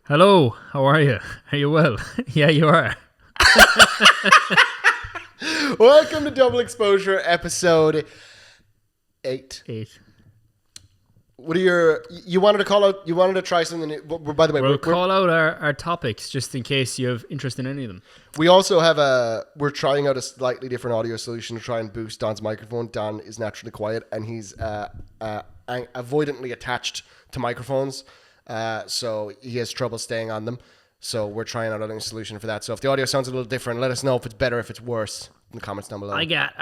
Hello, how are you? Are you well? Yeah, you are. Welcome to Double Exposure, episode 8. 8. What are you wanted to call out, you wanted to try something new. By the way, We'll call out our topics just in case you have interest in any of them. we also have we're trying out a slightly different audio solution to try and boost Don's microphone. Don is naturally quiet and he's avoidantly attached to microphones. So he has trouble staying on them. So we're trying out a solution for that. So if the audio sounds a little different, let us know if it's better, if it's worse in the comments down below. I got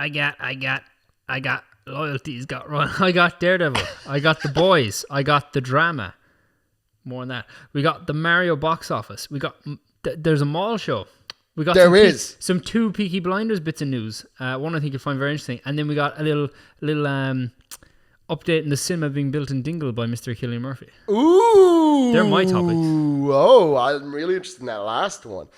loyalties got run. I got Daredevil. I got The Boys. I got the drama. More on that. We got the Mario box office. We got there's a Maul show. We got some two Peaky Blinders bits of news. One I think you'll find very interesting, and then we got a little update in the cinema being built in Dingle by Mr. Cillian Murphy. Ooh, they're my topics. Oh, I'm really interested in that last one.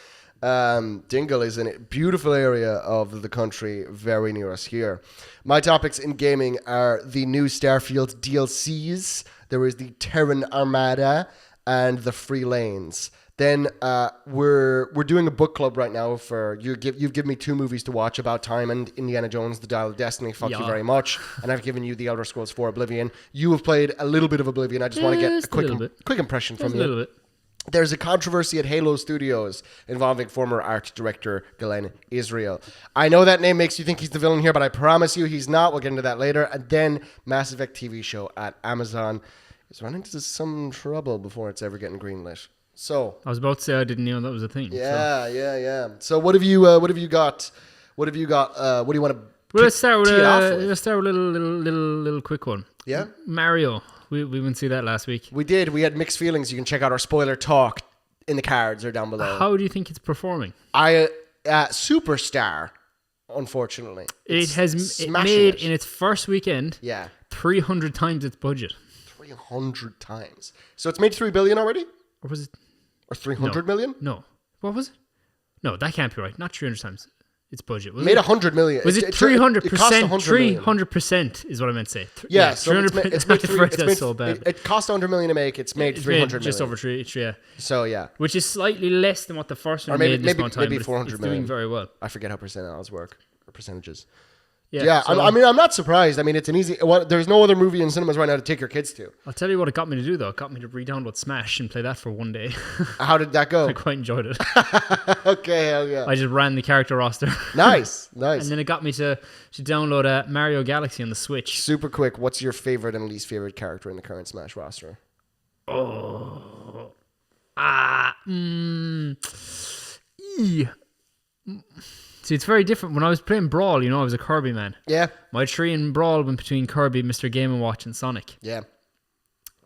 Dingle is in a beautiful area of the country, very near us here. My topics in gaming are the new Starfield DLCs. There is the Terran Armada and the Free Lanes. Then we're doing a book club right now for you've given me 2 movies to watch: About Time and Indiana Jones: The Dial of Destiny. Fuck you very much. And I've given you The Elder Scrolls 4 Oblivion. You have played a little bit of Oblivion. I just want to get a quick impression from you. A little bit. There's a controversy at Halo Studios involving former art director Glenn Israel. I know that name makes you think he's the villain here, but I promise you he's not. We'll get into that later. And then Mass Effect TV show at Amazon is running into some trouble before it's ever getting greenlit. So I was about to say I didn't know that was a thing. Yeah. So what have you got? What do you want to? Well, let's start with a little quick one. Yeah, Mario. We wouldn't see that last week. We did. We had mixed feelings. You can check out our spoiler talk in the cards or down below. How do you think it's performing? Superstar. Unfortunately, it made in its first weekend. 300 times its budget. 300 times. So it's made $3 billion already. Or was it? Or 300 million? No. What was it? No, that can't be right. Not 300 times its budget. Was made 100 million. Was it 300%? 300% is what I meant to say. Yeah, so it's made so bad. It cost 100 million to make. It's made 300 million. Just over 3, yeah. So yeah. Which is slightly less than what the first one made this one time. Maybe 400 million. Doing very well. I forget how percentages work. Or percentages. Yeah, so, I'm not surprised. I mean, it's an easy. There's no other movie in cinemas right now to take your kids to. I'll tell you what it got me to do, though. It got me to re-download Smash and play that for one day. How did that go? I quite enjoyed it. Okay, hell yeah. I just ran the character roster. Nice. And then it got me to download Mario Galaxy on the Switch. Super quick, what's your favorite and least favorite character in the current Smash roster? See, it's very different. When I was playing Brawl, I was a Kirby man. Yeah. My 3 in Brawl went between Kirby, Mr. Game & Watch, and Sonic. Yeah.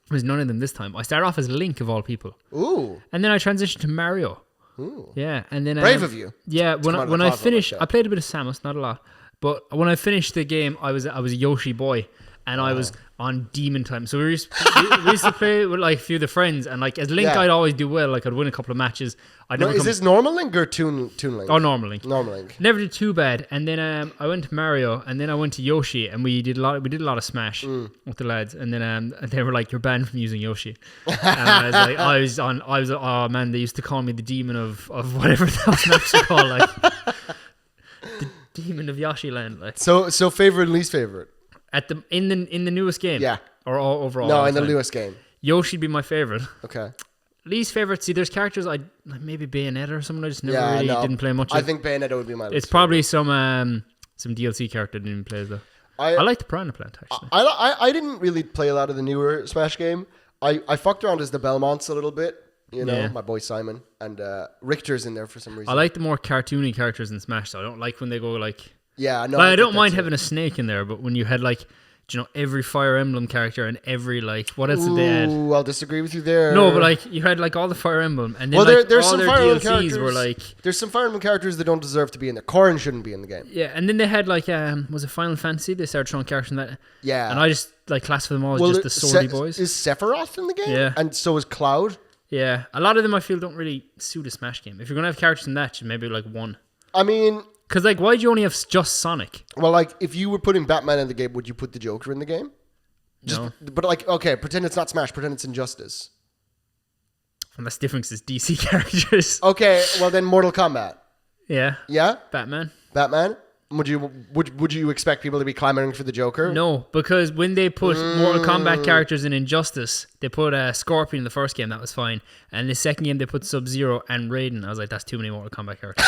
There's none of them this time. I started off as Link, of all people. Ooh. And then I transitioned to Mario. Ooh. Yeah. And then brave of you. Yeah. When I finished, I played a bit of Samus, not a lot. But when I finished the game, I was a Yoshi boy. And I was on demon time. So we used to play with like a few of the friends. And like as Link, I'd always do well. Like I'd win a couple of matches. Is this normal Link or Toon Link? Oh, normal Link. Normal Link. Never did too bad. And then I went to Mario. And then I went to Yoshi. And we did a lot of Smash with the lads. And then they were like, "You're banned from using Yoshi." And I was like, oh man, they used to call me the demon of whatever those maps are called. Like the demon of Yoshi Land. Like. So favorite and least favorite? In the newest game, or all overall. No, in the newest game, Yoshi'd be my favorite. Okay. Least favorite. See, there's characters like maybe Bayonetta or someone I just never didn't play much. I think Bayonetta would be my. It's probably some DLC character I didn't play though. I like the Piranha Plant actually. I didn't really play a lot of the newer Smash game. I fucked around as the Belmonts a little bit. My boy Simon and Richter's in there for some reason. I like the more cartoony characters in Smash. So I don't like when they go like. Yeah, no. I don't mind having a snake in there, but when you had like, every Fire Emblem character and every like, what else did they add? Ooh, I'll disagree with you there. No, but like you had like all the Fire Emblem, and then there's all some their Fire Emblem DLCs characters were like. There's some Fire Emblem characters that don't deserve to be in there. Corrin shouldn't be in the game. Yeah, and then they had like was it Final Fantasy? They started throwing characters in that. Yeah, and I just like classify them all as just the swordy boys. Is Sephiroth in the game? Yeah, and so is Cloud. Yeah, a lot of them I feel don't really suit a Smash game. If you're gonna have characters in that, maybe like one. I mean. Because, like, why'd you only have just Sonic? Well, like, if you were putting Batman in the game, would you put the Joker in the game? No. But, like, okay, pretend it's not Smash. Pretend it's Injustice. And that's different 'cause it's DC characters. Okay, well then Mortal Kombat. Yeah. Yeah? Batman. Batman? Would you expect people to be clamoring for the Joker? No, because when they put Mortal Kombat characters in Injustice, they put Scorpion in the first game. That was fine. And the second game, they put Sub-Zero and Raiden. I was like, that's too many Mortal Kombat characters.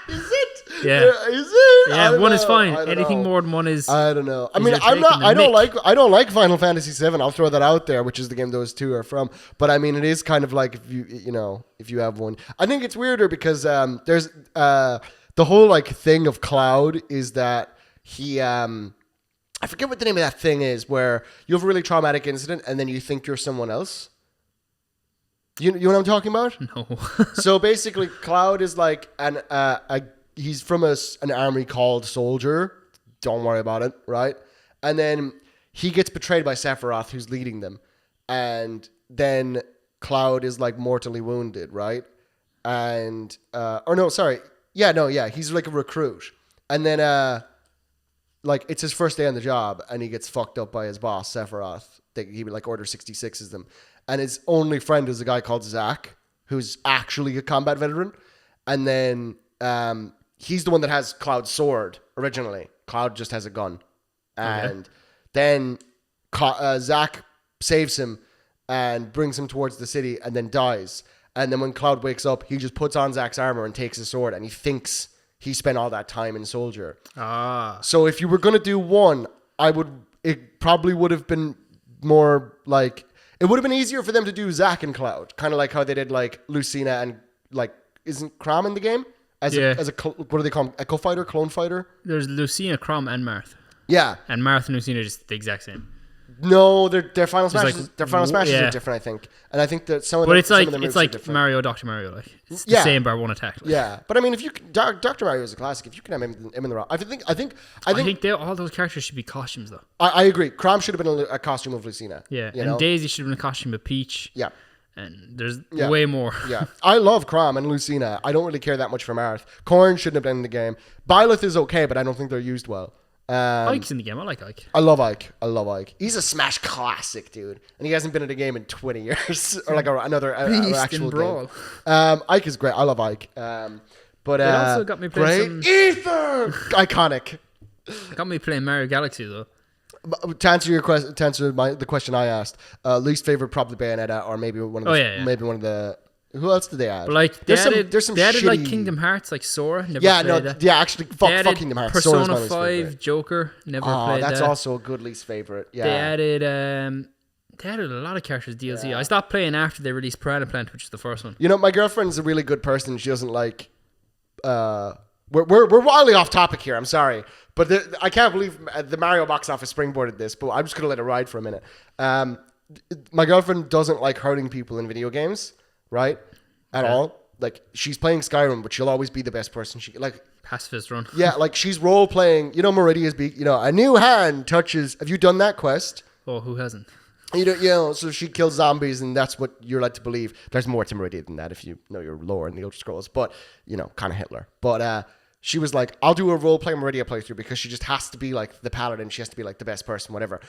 Is it? Yeah. Is it? Yeah, one is fine. I don't Anything know. more than one is. I don't know. I is mean, you're I'm not. taking the I don't mick. like Final Fantasy VII. I'll throw that out there, which is the game those two are from. But I mean, it is kind of like if you have one. I think it's weirder because there's the whole like thing of Cloud is that he I forget what the name of that thing is where you have a really traumatic incident and then you think you're someone else. You know what I'm talking about? No. So basically, Cloud is like he's from an army called Soldier. Don't worry about it, right? And then he gets betrayed by Sephiroth, who's leading them. And then Cloud is like mortally wounded, right? And he's like a recruit. And then like it's his first day on the job, and he gets fucked up by his boss, Sephiroth. He like Order 66 is them. And his only friend is a guy called Zack, who's actually a combat veteran. And then he's the one that has Cloud's sword originally. Cloud just has a gun. And then Zack saves him and brings him towards the city and then dies. And then when Cloud wakes up, he just puts on Zack's armor and takes his sword. And he thinks he spent all that time in Soldier. So if you were going to do one, it probably would have been more like... It would have been easier for them to do Zack and Cloud, kind of like how they did like Lucina and like isn't Crom in the game as a what do they call him? Echo fighter, clone fighter? There's Lucina, Crom, and Marth. Yeah, and Marth and Lucina are just the exact same. No, their final smashes. Like, their final smashes are different, I think, and I think that some of but them. it's like it's like Mario, Dr. Mario, like it's the same bar one attack. Like. Yeah, but I mean, if you Dr. Mario is a classic. If you can have him in the rock, I think all those characters should be costumes though. I agree. Crom should have been a costume of Lucina. Yeah, and Daisy should have been a costume of Peach. Yeah. And there's way more. Yeah. I love Crom and Lucina. I don't really care that much for Marth. Corrin shouldn't have been in the game. Byleth is okay, but I don't think they're used well. Ike's in the game. I like Ike. I love Ike. He's a Smash classic, dude. And he hasn't been in a game in 20 years. Or like another actual game. Ike is great. I love Ike. But it also got me playing Ether! Iconic. Got me playing Mario Galaxy, though. To answer your question, the question I asked, least favorite probably Bayonetta, or maybe one of the, maybe one of the. Who else did they add? But like there's some they added shitty... like Kingdom Hearts, like Sora. Actually, fuck Kingdom Hearts. Persona 5 Joker. Never played that. That's also a good least favorite. Yeah, they added a lot of characters DLC. I stopped playing after they released Piranha Plant, which is the first one. You know, my girlfriend's a really good person. She doesn't like. We're wildly off topic here. I'm sorry, but I can't believe the Mario box office springboarded this. But I'm just gonna let it ride for a minute. My girlfriend doesn't like hurting people in video games, right? At all. Like she's playing Skyrim, but she'll always be the best person. She like pacifist run. Yeah, like she's role playing. You know, Meridia's a new hand touches. Have you done that quest? Oh, who hasn't? So she kills zombies, and that's what you're led to believe. There's more to Meridia than that if you know your lore in the Elder Scrolls, but kind of Hitler. But she was like, I'll do a role playing Meridia playthrough because she just has to be like the paladin. She has to be like the best person, whatever.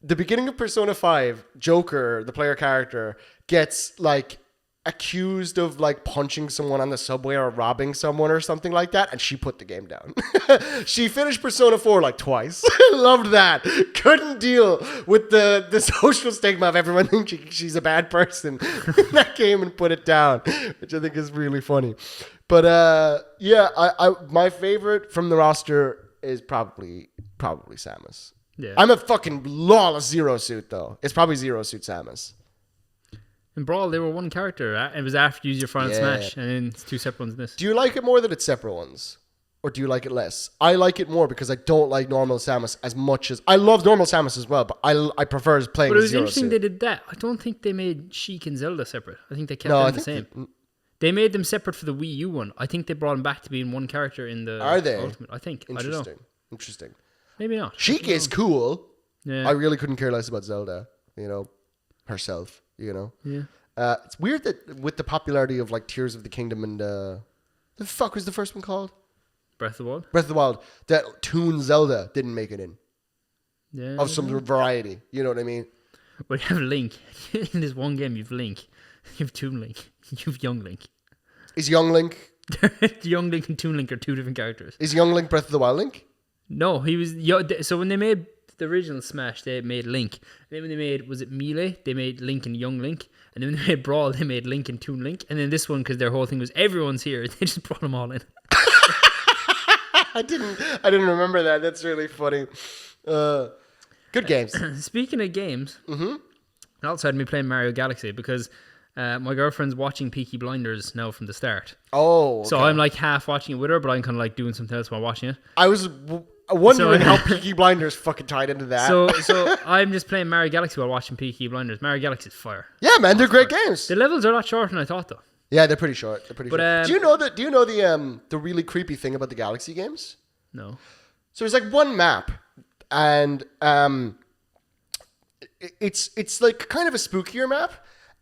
The beginning of Persona 5, Joker, the player character, gets like accused of like punching someone on the subway or robbing someone or something like that, and she put the game down. She finished Persona 4 like twice. Loved that. Couldn't deal with the social stigma of everyone thinking she's a bad person in that game and put it down, which I think is really funny. But I my favorite from the roster is probably Samus. Yeah. I'm a fucking lawless Zero Suit though. It's probably Zero Suit Samus. In Brawl, they were one character. It was after you use your final smash, and then it's two separate ones in this. Do you like it more that it's separate ones? Or do you like it less? I like it more because I don't like normal Samus as much as... I love normal Samus as well, but I prefer playing But it was Zero interesting Suit. they did that. I don't think they made Sheik and Zelda separate. I think they kept them the same. They made them separate for the Wii U one. I think they brought them back to being one character in the Ultimate. I think. I don't know. Interesting. Maybe not. Sheik is cool. Yeah. I really couldn't care less about Zelda, herself, Yeah. It's weird that with the popularity of like Tears of the Kingdom and the fuck was the first one called? Breath of the Wild? Breath of the Wild. That Toon Zelda didn't make it in. Yeah. Of some variety. You know what I mean? Well, you have Link. In this one game, you've Link. You have Toon Link. You have Young Link. Is Young Link? Young Link and Toon Link are two different characters. Is Young Link Breath of the Wild Link? No, he was. So when they made the original Smash, they made Link. And then when they made, was it Melee? They made Link and Young Link. And then when they made Brawl, they made Link and Toon Link. And then this one, because their whole thing was everyone's here, they just brought them all in. I didn't remember that. That's really funny. Good games. Speaking of games, it also had me playing Mario Galaxy because my girlfriend's watching Peaky Blinders now from the start. Oh, okay. So I'm like half watching it with her, but I'm kind of like doing something else while watching it. I was wondering how Peaky Blinders fucking tied into that. So I'm just playing Mario Galaxy while watching Peaky Blinders. Mario Galaxy is fire. Yeah, man, they're great games. The levels are a lot shorter than I thought, though. Yeah, they're pretty short. They're pretty short. Do you know the really creepy thing about the Galaxy games? No. So there's like one map, and it's like kind of a spookier map.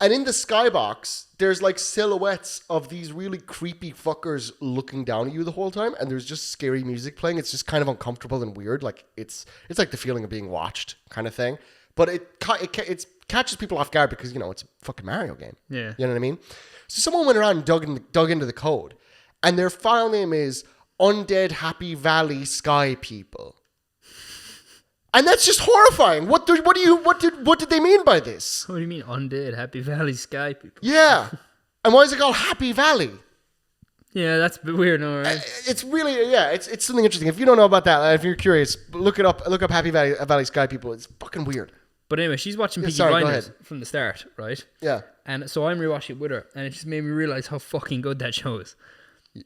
And in the skybox, there's like silhouettes of these really creepy fuckers looking down at you the whole time, and there's just scary music playing. It's just kind of uncomfortable and weird. Like it's like the feeling of being watched kind of thing. But it catches people off guard because it's a fucking Mario game. Yeah. You know what I mean? So someone went around and dug into the code, and their file name is Undead Happy Valley Sky People. And that's just horrifying. What did they mean by this? What do you mean Undead Happy Valley Sky People? Yeah. And why is it called Happy Valley? Yeah, that's a bit weird, no, right? It's really, it's something interesting. If you don't know about that, if you're curious, look it up. Look up Happy Valley Sky People. It's fucking weird. But anyway, she's watching Peaky Blinders from the start, right? Yeah. And so I'm rewatching it with her, and it just made me realize how fucking good that show is.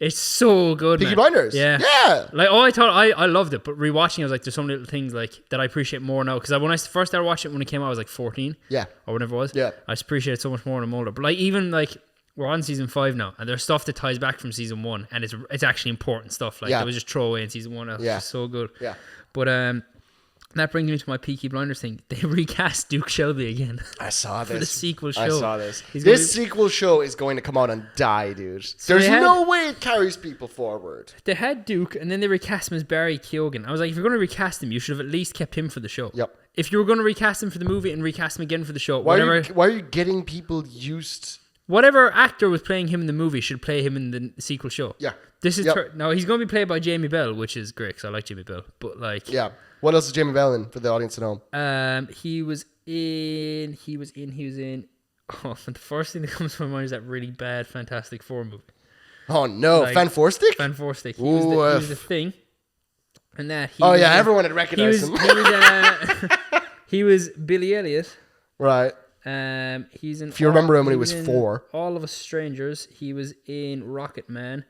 It's so good, Peaky Blinders. Yeah. Yeah. Like, I thought I loved it, but rewatching, I was like, there's some little things like that I appreciate more now. Because when I first started watching it when it came out, I was like 14. Yeah. Or whatever it was. Yeah. I just appreciate it so much more when I'm older. But like, even like, we're on season 5 now, and there's stuff that ties back from season 1, and it's actually important stuff. Like, it was just throwaway in season 1. It was just so good. Yeah. But that brings me to my Peaky Blinders thing. They recast Duke Shelby again. I saw this. For the sequel show. I saw this. This sequel show is going to come out and die, dude. So there's no way it carries people forward. They had Duke, and then they recast him as Barry Keoghan. I was like, if you're going to recast him, you should have at least kept him for the show. Yep. If you were going to recast him for the movie and recast him again for the show, why are you getting people used? Whatever actor was playing him in the movie should play him in the sequel show. Yeah. This is no, he's going to be played by Jamie Bell, which is great because I like Jamie Bell. But like, yeah. What else is Jamie Bell in for the audience at home? He was in. Oh, the first thing that comes to my mind is that really bad Fantastic Four movie. Oh no, like, Fan Four Stick. Fan Four Stick. He was the Thing. And that. Everyone had recognized him. He was Billy Elliot. Right. He's in. If you remember him when he was 4. All of Us Strangers. He was in Rocket Man.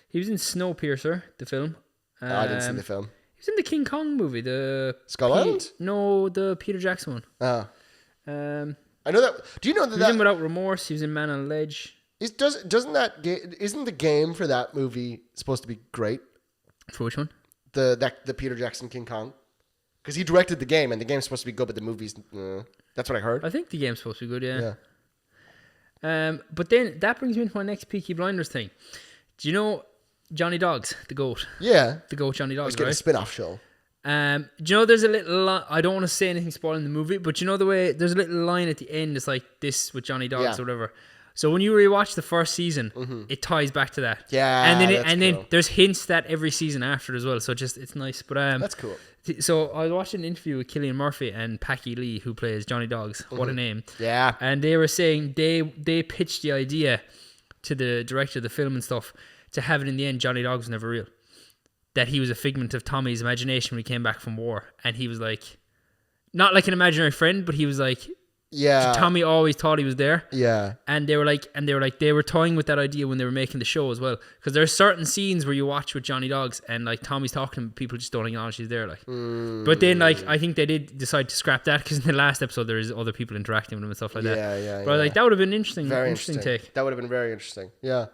He was in Snowpiercer, the film. I didn't see the film. He was in the King Kong movie, the Skull Island? No, the Peter Jackson one. Oh. I know that. Do you know that? He was in Without Remorse. He was in Man on Ledge. Isn't the game for that movie supposed to be great? For which one? The Peter Jackson King Kong, because he directed the game, and the game's supposed to be good, but the movie's that's what I heard. I think the game's supposed to be good, yeah. But then that brings me into my next Peaky Blinders thing. Do you know Johnny Dogs, the goat? Yeah, the goat Johnny Dogs. Let's get a spin-off show. Do you know there's a little I don't want to say anything spoiling the movie, but you know the way there's a little line at the end, it's like this with Johnny Dogs or whatever. So when you rewatch the first season, it ties back to that. Yeah, and then there's hints that every season after as well. So it's nice. But that's cool. So I was watching an interview with Cillian Murphy and Packy Lee, who plays Johnny Dogs. What a name! Yeah, and they were saying they pitched the idea to the director of the film and stuff to have it in the end. Johnny Dogs was never real. That he was a figment of Tommy's imagination when he came back from war, and he was like, not like an imaginary friend, but he was like. Yeah, Tommy always thought he was there. Yeah, and they were toying with that idea when they were making the show as well. Because there are certain scenes where you watch with Johnny Dogs, and like Tommy's talking, and people just don't acknowledge he's there. Like, but then like I think they did decide to scrap that because in the last episode there is other people interacting with him and stuff like that. Yeah. But like that would have been interesting. Very interesting take. That would have been very interesting. Yeah.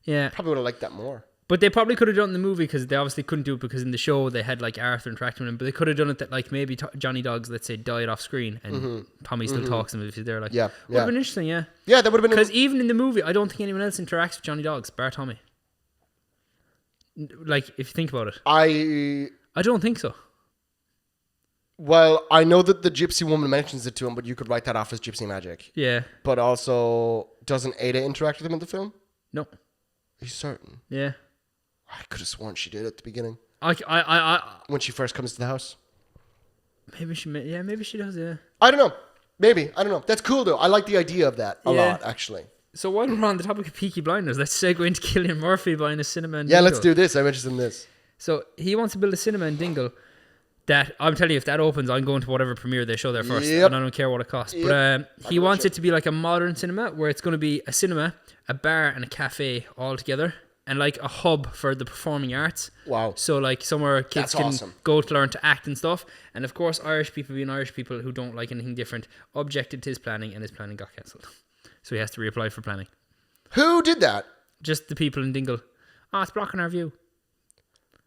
Probably would have liked that more. But they probably could have done the movie because they obviously couldn't do it because in the show they had like Arthur interacting with him. But they could have done it that like maybe Johnny Dogs, let's say, died off screen and Tommy still talks to him if he's there. Like, would have been interesting. Yeah, that would have been because even in the movie, I don't think anyone else interacts with Johnny Dogs, bar Tommy. Like if you think about it, I don't think so. Well, I know that the gypsy woman mentions it to him, but you could write that off as gypsy magic. Yeah. But also, doesn't Ada interact with him in the film? No. Are you certain? Yeah. I could have sworn she did at the beginning. When she first comes to the house. Maybe she does, yeah. I don't know. Maybe. I don't know. That's cool, though. I like the idea of that a lot, actually. So while we're on the topic of Peaky Blinders, let's segue into Cillian Murphy buying a cinema in Yeah, Dingle. let's do this. I'm interested in this. So he wants to build a cinema in Dingle that, I'm telling you, if that opens, I'm going to whatever premiere they show there first. And I don't care what it costs. But he wants it to be like a modern cinema where it's going to be a cinema, a bar and a cafe all together. And like a hub for the performing arts. Wow. So like somewhere kids can go to learn to act and stuff. And of course, Irish people being Irish people who don't like anything different objected to his planning, and his planning got cancelled. So he has to reapply for planning. Who did that? Just the people in Dingle. Oh, it's blocking our view.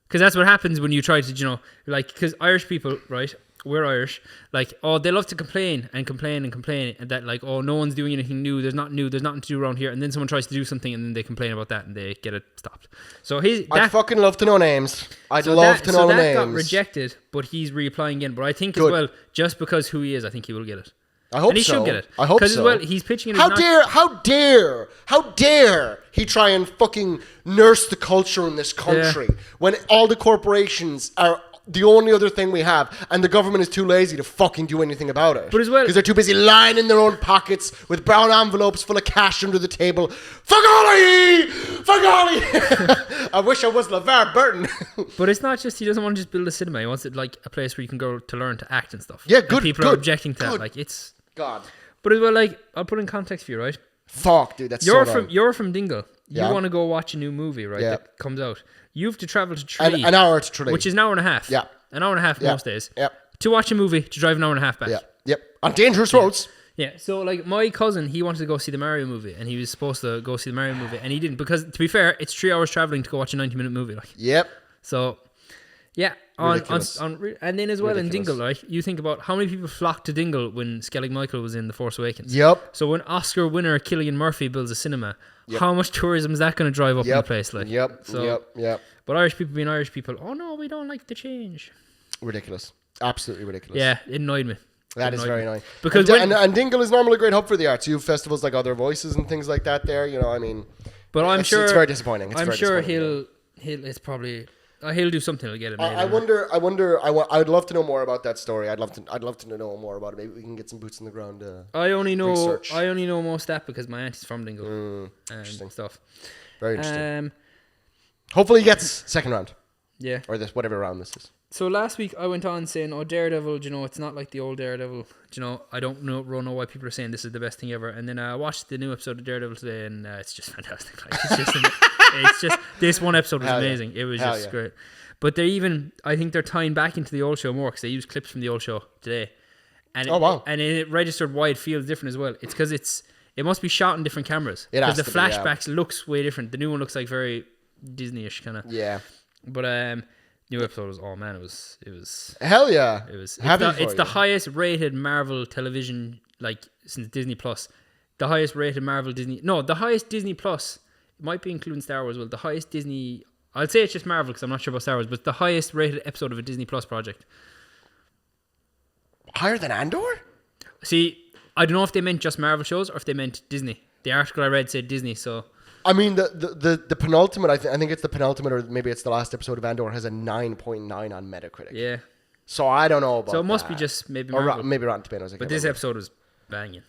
Because that's what happens when you try to, because Irish people, right? We're Irish. Like, oh, they love to complain and that, like, oh, no one's doing anything new. There's nothing to do around here. And then someone tries to do something and then they complain about that and they get it stopped. So I'd fucking love to know names. I'd love to know names. So that got rejected, but he's reapplying again. But I think as well, just because who he is, I think he will get it. I hope so. And he should get it. I hope so. Because as well, he's pitching it. How dare he try and fucking nurse the culture in this country when all the corporations are the only other thing we have, and the government is too lazy to fucking do anything about it. But as well, because they're too busy lying in their own pockets with brown envelopes full of cash under the table. Fuck all of ye! I wish I was LeVar Burton. But it's not just, he doesn't want to just build a cinema. He wants it like a place where you can go to learn to act and stuff. Yeah, good. And people are objecting to that. Like, it's God. But as well, like, I'll put in context for you, right? Fuck, dude, that's you're from Dingle. You want to go watch a new movie, right? That comes out. You have to travel to Tralee. An hour to Tralee. Which is an hour and a half. Yeah. An hour and a half most days. Yeah. To watch a movie, to drive an hour and a half back. Yeah. Yep. On dangerous roads. Yeah. So, like, my cousin, he wanted to go see the Mario movie, and he was supposed to go see the Mario movie, and he didn't, because, to be fair, it's 3 hours traveling to go watch a 90-minute movie. Like. Yep. So, yeah. And then as well in Dingle, right? You think about how many people flocked to Dingle when Skellig Michael was in The Force Awakens. Yep. So when Oscar winner Cillian Murphy builds a cinema, how much tourism is that going to drive up in the place? Like, Yep. But Irish people being Irish people, oh no, we don't like the change. Ridiculous. Absolutely ridiculous. Yeah, it annoyed me. That is very annoying. Because and Dingle is normally a great hub for the arts. You have festivals like Other Voices and things like that there. You know, I mean, but I'm sure it's very disappointing. I'm sure he'll it's probably. He'll do something. He'll get it. I wonder. I'd love to know more about that story. I'd love to know more about it. Maybe we can get some boots in the ground. I only know research. most that because my auntie's from Dingle and stuff. Very interesting. Hopefully, he gets second round. Yeah. Or this whatever round this is. So last week I went on saying, "Oh, Daredevil, it's not like the old Daredevil. I don't know why people are saying this is the best thing ever." And then I watched the new episode of Daredevil today, and it's just fantastic. Like, it's just this one episode was amazing. It was just great. But I think they're tying back into the old show more because they used clips from the old show today, and it registered why it feels different as well. It's because it must be shot on different cameras because the flashbacks looks way different. The new one looks like very Disney-ish kind of. Yeah. But new episode was it was hell yeah. It's the highest rated Marvel television like since Disney Plus. The highest rated Marvel the highest Disney Plus. It might be including Star Wars. Well, the highest Disney. I'll say it's just Marvel because I'm not sure about Star Wars, but the highest rated episode of a Disney Plus project. Higher than Andor? See, I don't know if they meant just Marvel shows or if they meant Disney. The article I read said Disney, so. I mean, the penultimate, I think it's the penultimate, or maybe it's the last episode of Andor, has a 9.9 on Metacritic. Yeah. So I don't know about that. So it must be just maybe Marvel. Or maybe Rotten Tomatoes. But this episode was banging.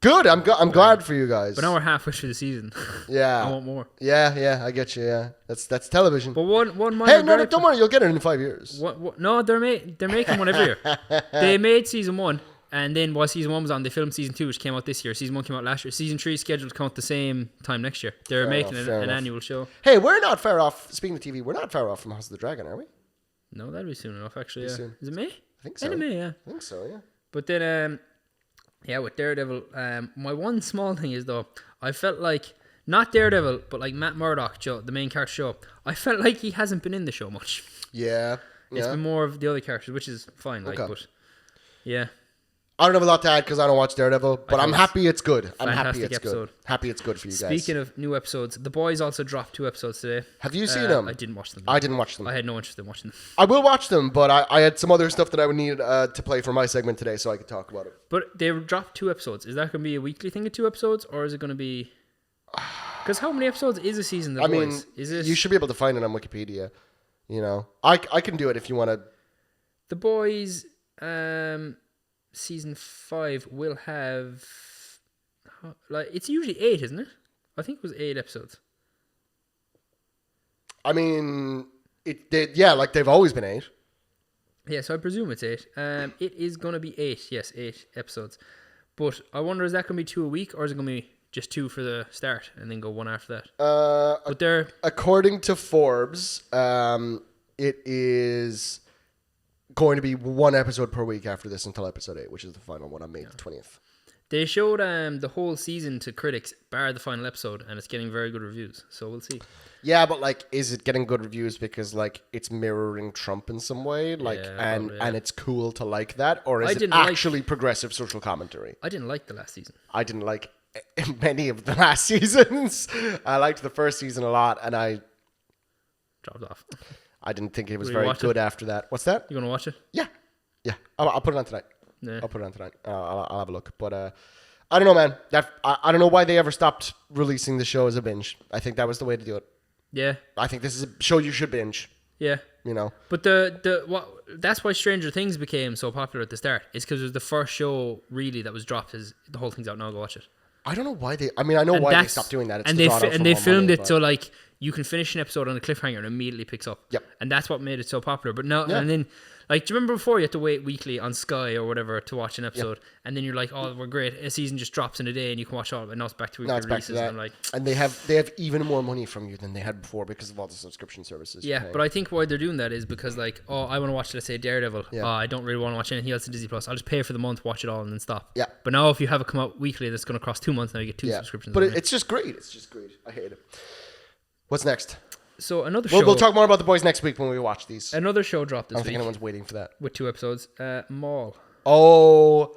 Good. I'm glad for you guys. But now we're halfway through the season. Yeah. I want more. Yeah, I get you. Yeah, that's television. But one minor. Hey, no, don't worry, you'll get it in 5 years. No, they're making one every year. They made season 1, and then while season 1 was on, they filmed season 2, which came out this year. Season 1 came out last year. Season 3 is scheduled to come out the same time next year. They're making an annual show. Hey, we're not far off. Speaking of TV, we're not far off from House of the Dragon, are we? No, that'll be soon enough. Actually, yeah. Soon. Is it May? I think so. End of May, yeah. I think so, yeah. But then, with Daredevil, my one small thing is though, I felt like not Daredevil, but like Matt Murdock, the main character show. I felt like he hasn't been in the show much. Yeah. It's been more of the other characters, which is fine. Like, but yeah. I don't have a lot to add because I don't watch Daredevil, but I'm thought happy it's good. I'm happy fantastic it's episode. good. Happy it's good for you guys. Speaking of new episodes, The Boys also dropped 2 episodes today. Have you seen them? I didn't watch them. I didn't watch them. I had no interest in watching them. I will watch them, but I had some other stuff that I would need to play for my segment today so I could talk about it. But they dropped 2 episodes. Is that going to be a weekly thing of 2 episodes, or is it going to be? Because how many episodes is a season? I mean, you should be able to find it on Wikipedia. You know, I can do it if you want to. The Boys, season 5 will have like it's usually 8, isn't it? I think it was 8 episodes. I mean, like they've always been 8. Yeah, so I presume it's 8. It is going to be 8. Yes, 8 episodes. But I wonder, is that going to be 2 a week, or is it going to be just 2 for the start and then go 1 after that? But they're according to Forbes, it is going to be 1 episode per week after this until episode 8, which is the final one on May the 20th. They showed the whole season to critics, bar the final episode, and it's getting very good reviews. So we'll see. Yeah, but like, is it getting good reviews because like it's mirroring Trump in some way, like, Yeah, and it's cool to like that, or is it actually progressive social commentary? I didn't like the last season. I didn't like many of the last seasons. I liked the first season a lot, and I Dropped off. I didn't think it was Will you very watch good after that. What's that? You gonna watch it? Yeah. I'll put it on tonight. Yeah. I'll put it on tonight. I'll have a look. But I don't know, man. I don't know why they ever stopped releasing the show as a binge. I think that was the way to do it. Yeah. I think this is a show you should binge. Yeah. You know. But that's why Stranger Things became so popular at the start. It's because it was the first show really that was dropped as the whole thing's out now. Go watch it. I don't know why they. I mean, I know why they stopped doing that. It's they filmed it so like you can finish an episode on a cliffhanger and immediately picks up. Yep. And that's what made it so popular. But now and then, like, do you remember before you had to wait weekly on Sky or whatever to watch an episode, and then you're like, oh, we're great. A season just drops in a day and you can watch all of it. And now it's back to weekly releases. And I'm like, and they have even more money from you than they had before because of all the subscription services. Yeah, but I think why they're doing that is because like, oh, I want to watch, let's say, Daredevil. Yeah. I don't really want to watch anything else on Disney Plus. I'll just pay for the month, watch it all, and then stop. Yeah. But now if you have it come out weekly, that's going to cost 2 months. Now you get 2 subscriptions. But it's just great. It's just great. I hate it. What's next? So another show. We'll talk more about The Boys next week when we watch these. Another show dropped this I don't week. think anyone's waiting for that. With 2 episodes. Maul. Oh,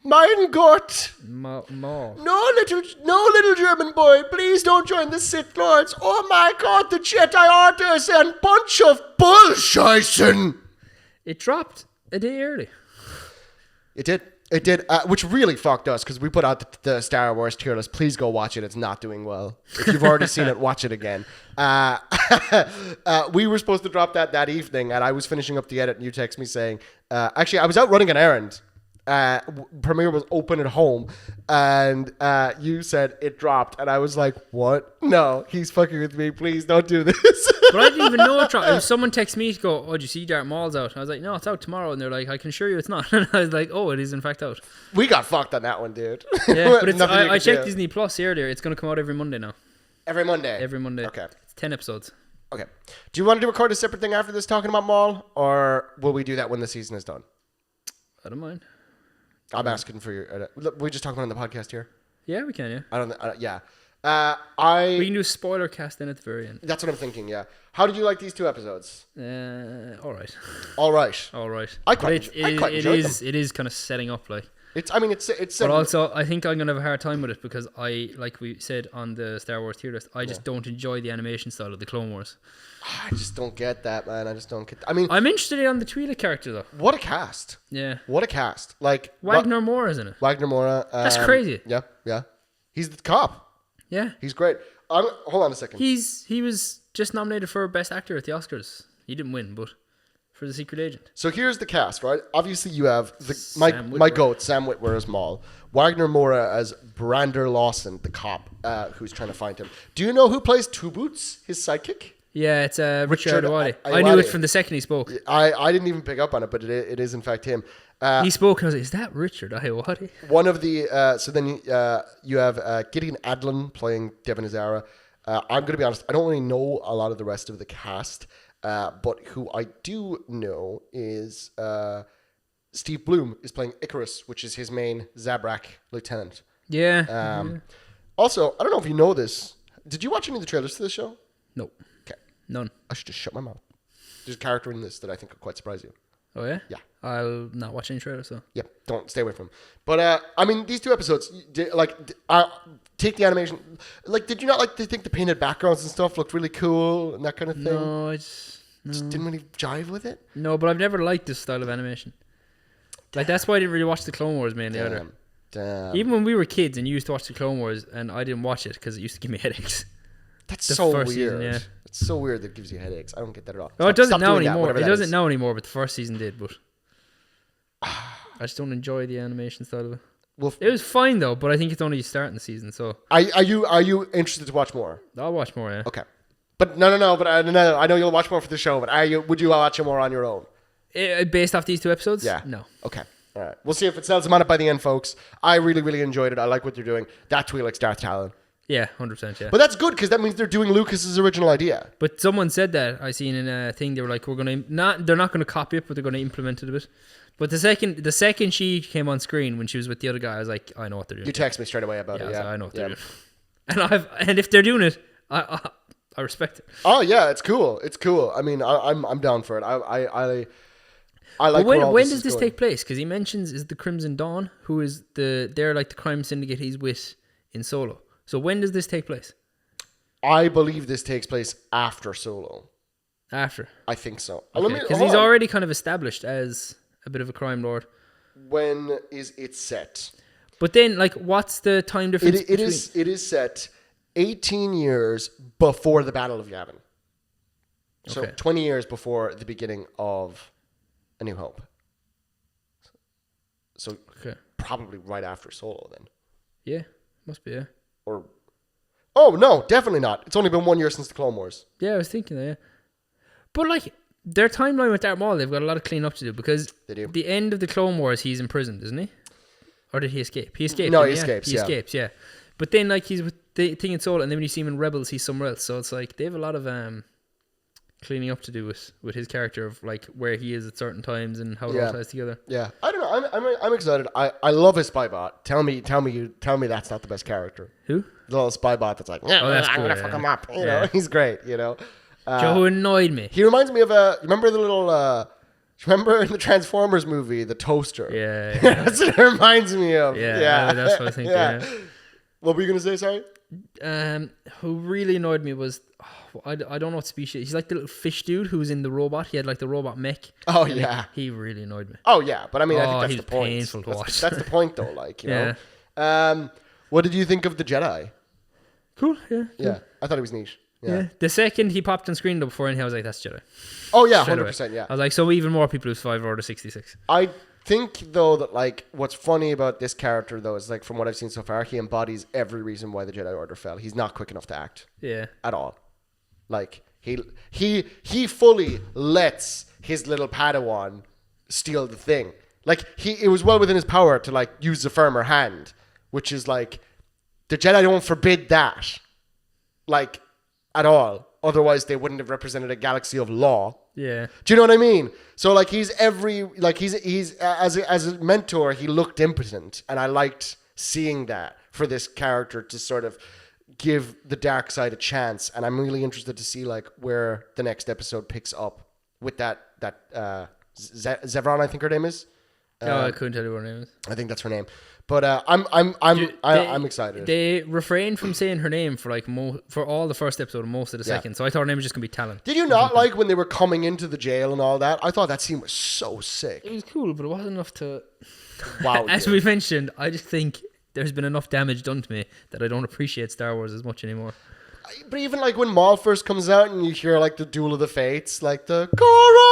mein Gott! Maul. No little German boy, please don't join the Sith Lords. Oh my God, the Jedi Orders and bunch of bullshitten. It dropped a day early. It did, which really fucked us because we put out the Star Wars tier list. Please go watch it. It's not doing well. If you've already seen it, watch it again. We were supposed to drop that evening, and I was finishing up the edit, and you text me saying, actually, I was out running an errand. Premiere was open at home, and you said it dropped, and I was like, what? No, he's fucking with me. Please don't do this. But I didn't even know it dropped. If someone texted me to go, oh, did you see Darth Maul's out? I was like, no, it's out tomorrow. And they're like, I can assure you it's not. And I was like, oh, it is in fact out. We got fucked on that one, dude. Yeah, but I checked Disney Plus earlier. It's going to come out every Monday now. Every Monday? Every Monday. Okay. It's 10 episodes. Okay. Do you want to record a separate thing after this talking about Maul, or will we do that when the season is done? I don't mind. I'm asking for your... we just talk about it on the podcast here? Yeah, we can, yeah. Yeah. We can do a spoiler cast then at the very end. That's what I'm thinking, yeah. How did you like these 2 episodes? All right. All right. All right. I quite enjoyed them. It is kind of setting up, like... It's but also, I think I'm going to have a hard time with it because like we said on the Star Wars tier list, I just don't enjoy the animation style of the Clone Wars. I just don't get that, man. I just don't get... I mean... I'm interested in the Twi'lek character, though. What a cast. Yeah. What a cast. Like... Wagner Moore, isn't it? Wagner Moore. That's crazy. Yeah. He's the cop. Yeah. He's great. Hold on a second. He was just nominated for Best Actor at the Oscars. He didn't win, but... for The Secret Agent. So here's the cast, right? Obviously, you have my goat, Sam Witwer as Maul, Wagner Moura as Brander Lawson, the cop who's trying to find him. Do you know who plays Two Boots, his sidekick? Yeah, it's Richard Iwadi. I knew it from the second he spoke. I didn't even pick up on it, but it is in fact him. He spoke and I was like, is that Richard Iwadi? One of the... so then you have Gideon Adlon playing Devin Azara. I'm going to be honest, I don't really know a lot of the rest of the cast. But who I do know is Steve Bloom is playing Icarus, which is his main Zabrak lieutenant. Yeah. Also, I don't know if you know this. Did you watch any of the trailers to this show? No. Okay. None. I should just shut my mouth. There's a character in this that I think will quite surprise you. Oh yeah. Yeah. I'll not watch any trailer. So Yeah, don't stay away from them. But I mean, these 2 episodes, take the animation. Like, did you not like to think the painted backgrounds and stuff looked really cool and that kind of thing? no, Just didn't really jive with it. no. But I've never liked this style of animation. Like that's why I didn't really watch the Clone Wars mainly either. Damn. Even when we were kids and you used to watch the Clone Wars and I didn't watch it because it used to give me headaches. That's the so weird. first season, yeah. It's so weird that it gives you headaches. I don't get that at all. No, it doesn't Stop now doing that, anymore. whatever It that doesn't is. now anymore, but the first season did. But I just don't enjoy the animation style of it. Well, It was fine though, but I think it's only starting the season, so are you interested to watch more? I'll watch more. Yeah. Okay, but no. But I know you'll watch more for the show. But would you watch it more on your own? Based off these 2 episodes? Yeah. No. Okay. All right. We'll see if it sells them on it by the end, folks. I really, really enjoyed it. I like what they're doing. That Twi'lek's Darth Talon. Yeah, 100%. Yeah. But that's good because that means they're doing Lucas's original idea. But someone said that I seen in a thing. They were like, they're not gonna copy it, but they're gonna implement it a bit. But the second she came on screen when she was with the other guy, I was like, I know what they're doing. You text me straight away about it. Yeah, I know what they're doing. And if they're doing it, I respect it. Oh yeah, it's cool. It's cool. I mean, I'm down for it. I like. But when does this take place? Because he mentions is the Crimson Dawn, who is they're like the crime syndicate he's with in Solo. So when does this take place? I believe this takes place after Solo. After. I think so. Because he's already kind of established as a bit of a crime lord. When is it set? But then, like, what's the time difference? It is set 18 years before the Battle of Yavin. So 20 years before the beginning of A New Hope. So probably right after Solo then. Yeah, must be, yeah. Oh, no, definitely not. It's only been 1 year since the Clone Wars. Yeah, I was thinking that, yeah. But, like, their timeline with Darth Maul, they've got a lot of cleaning up to do because they do. The end of the Clone Wars, he's imprisoned, isn't he? Or did he escape? He escaped. No, he escapes, He escapes, yeah. But then, like, he's with the thing in Solo, and then when you see him in Rebels, he's somewhere else. So it's like they have a lot of cleaning up to do with his character of like where he is at certain times and how it all ties together. Yeah, I don't know. I'm excited. I love his spy bot. Tell me that's not the best character. Who? The little spy bot that's like, that's I'm cool, gonna fuck him up. You know, he's great. You know, Joe annoyed me. He reminds me of remember the little. Remember in the Transformers movie, the toaster? Yeah. That's what it reminds me of. Yeah. That's what I think. Yeah. What were you gonna say? Sorry. Who really annoyed me was I don't know what species. He's like the little fish dude who was in the robot. He had like the robot mech. Oh yeah. He really annoyed me. Oh yeah, but I mean, I think that's the point. Painful to watch. That's the point, though. Like, you know. What did you think of the Jedi? Cool. Yeah. Yeah, I thought it was neat. Yeah. The second he popped on screen though before, and I was like, "That's Jedi." Oh yeah, 100%. Yeah. I was like, so even more people who's 5 Order 66. I think though that like what's funny about this character though is like from what I've seen so far, he embodies every reason why the Jedi Order fell. He's not quick enough to act. Yeah. At all. Like he fully lets his little Padawan steal the thing. Like it was well within his power to like use the firmer hand, which is like the Jedi don't forbid that. Like at all. Otherwise they wouldn't have represented a galaxy of law. Yeah. Do you know what I mean? So like he's as a mentor, he looked impotent, and I liked seeing that for this character to sort of give the dark side a chance. And I'm really interested to see like where the next episode picks up with that Zevran, I think her name is. I couldn't tell you what her name is. I think that's her name. But I'm excited. They refrained from saying her name for like for all the first episode and most of the second. So I thought her name was just gonna be Talon. Did you not like when they were coming into the jail and all that? I thought that scene was so sick. It was cool, but it wasn't enough to. Wow. As we mentioned, I just think there's been enough damage done to me that I don't appreciate Star Wars as much anymore. But even like when Maul first comes out and you hear like the Duel of the Fates, like the Korra.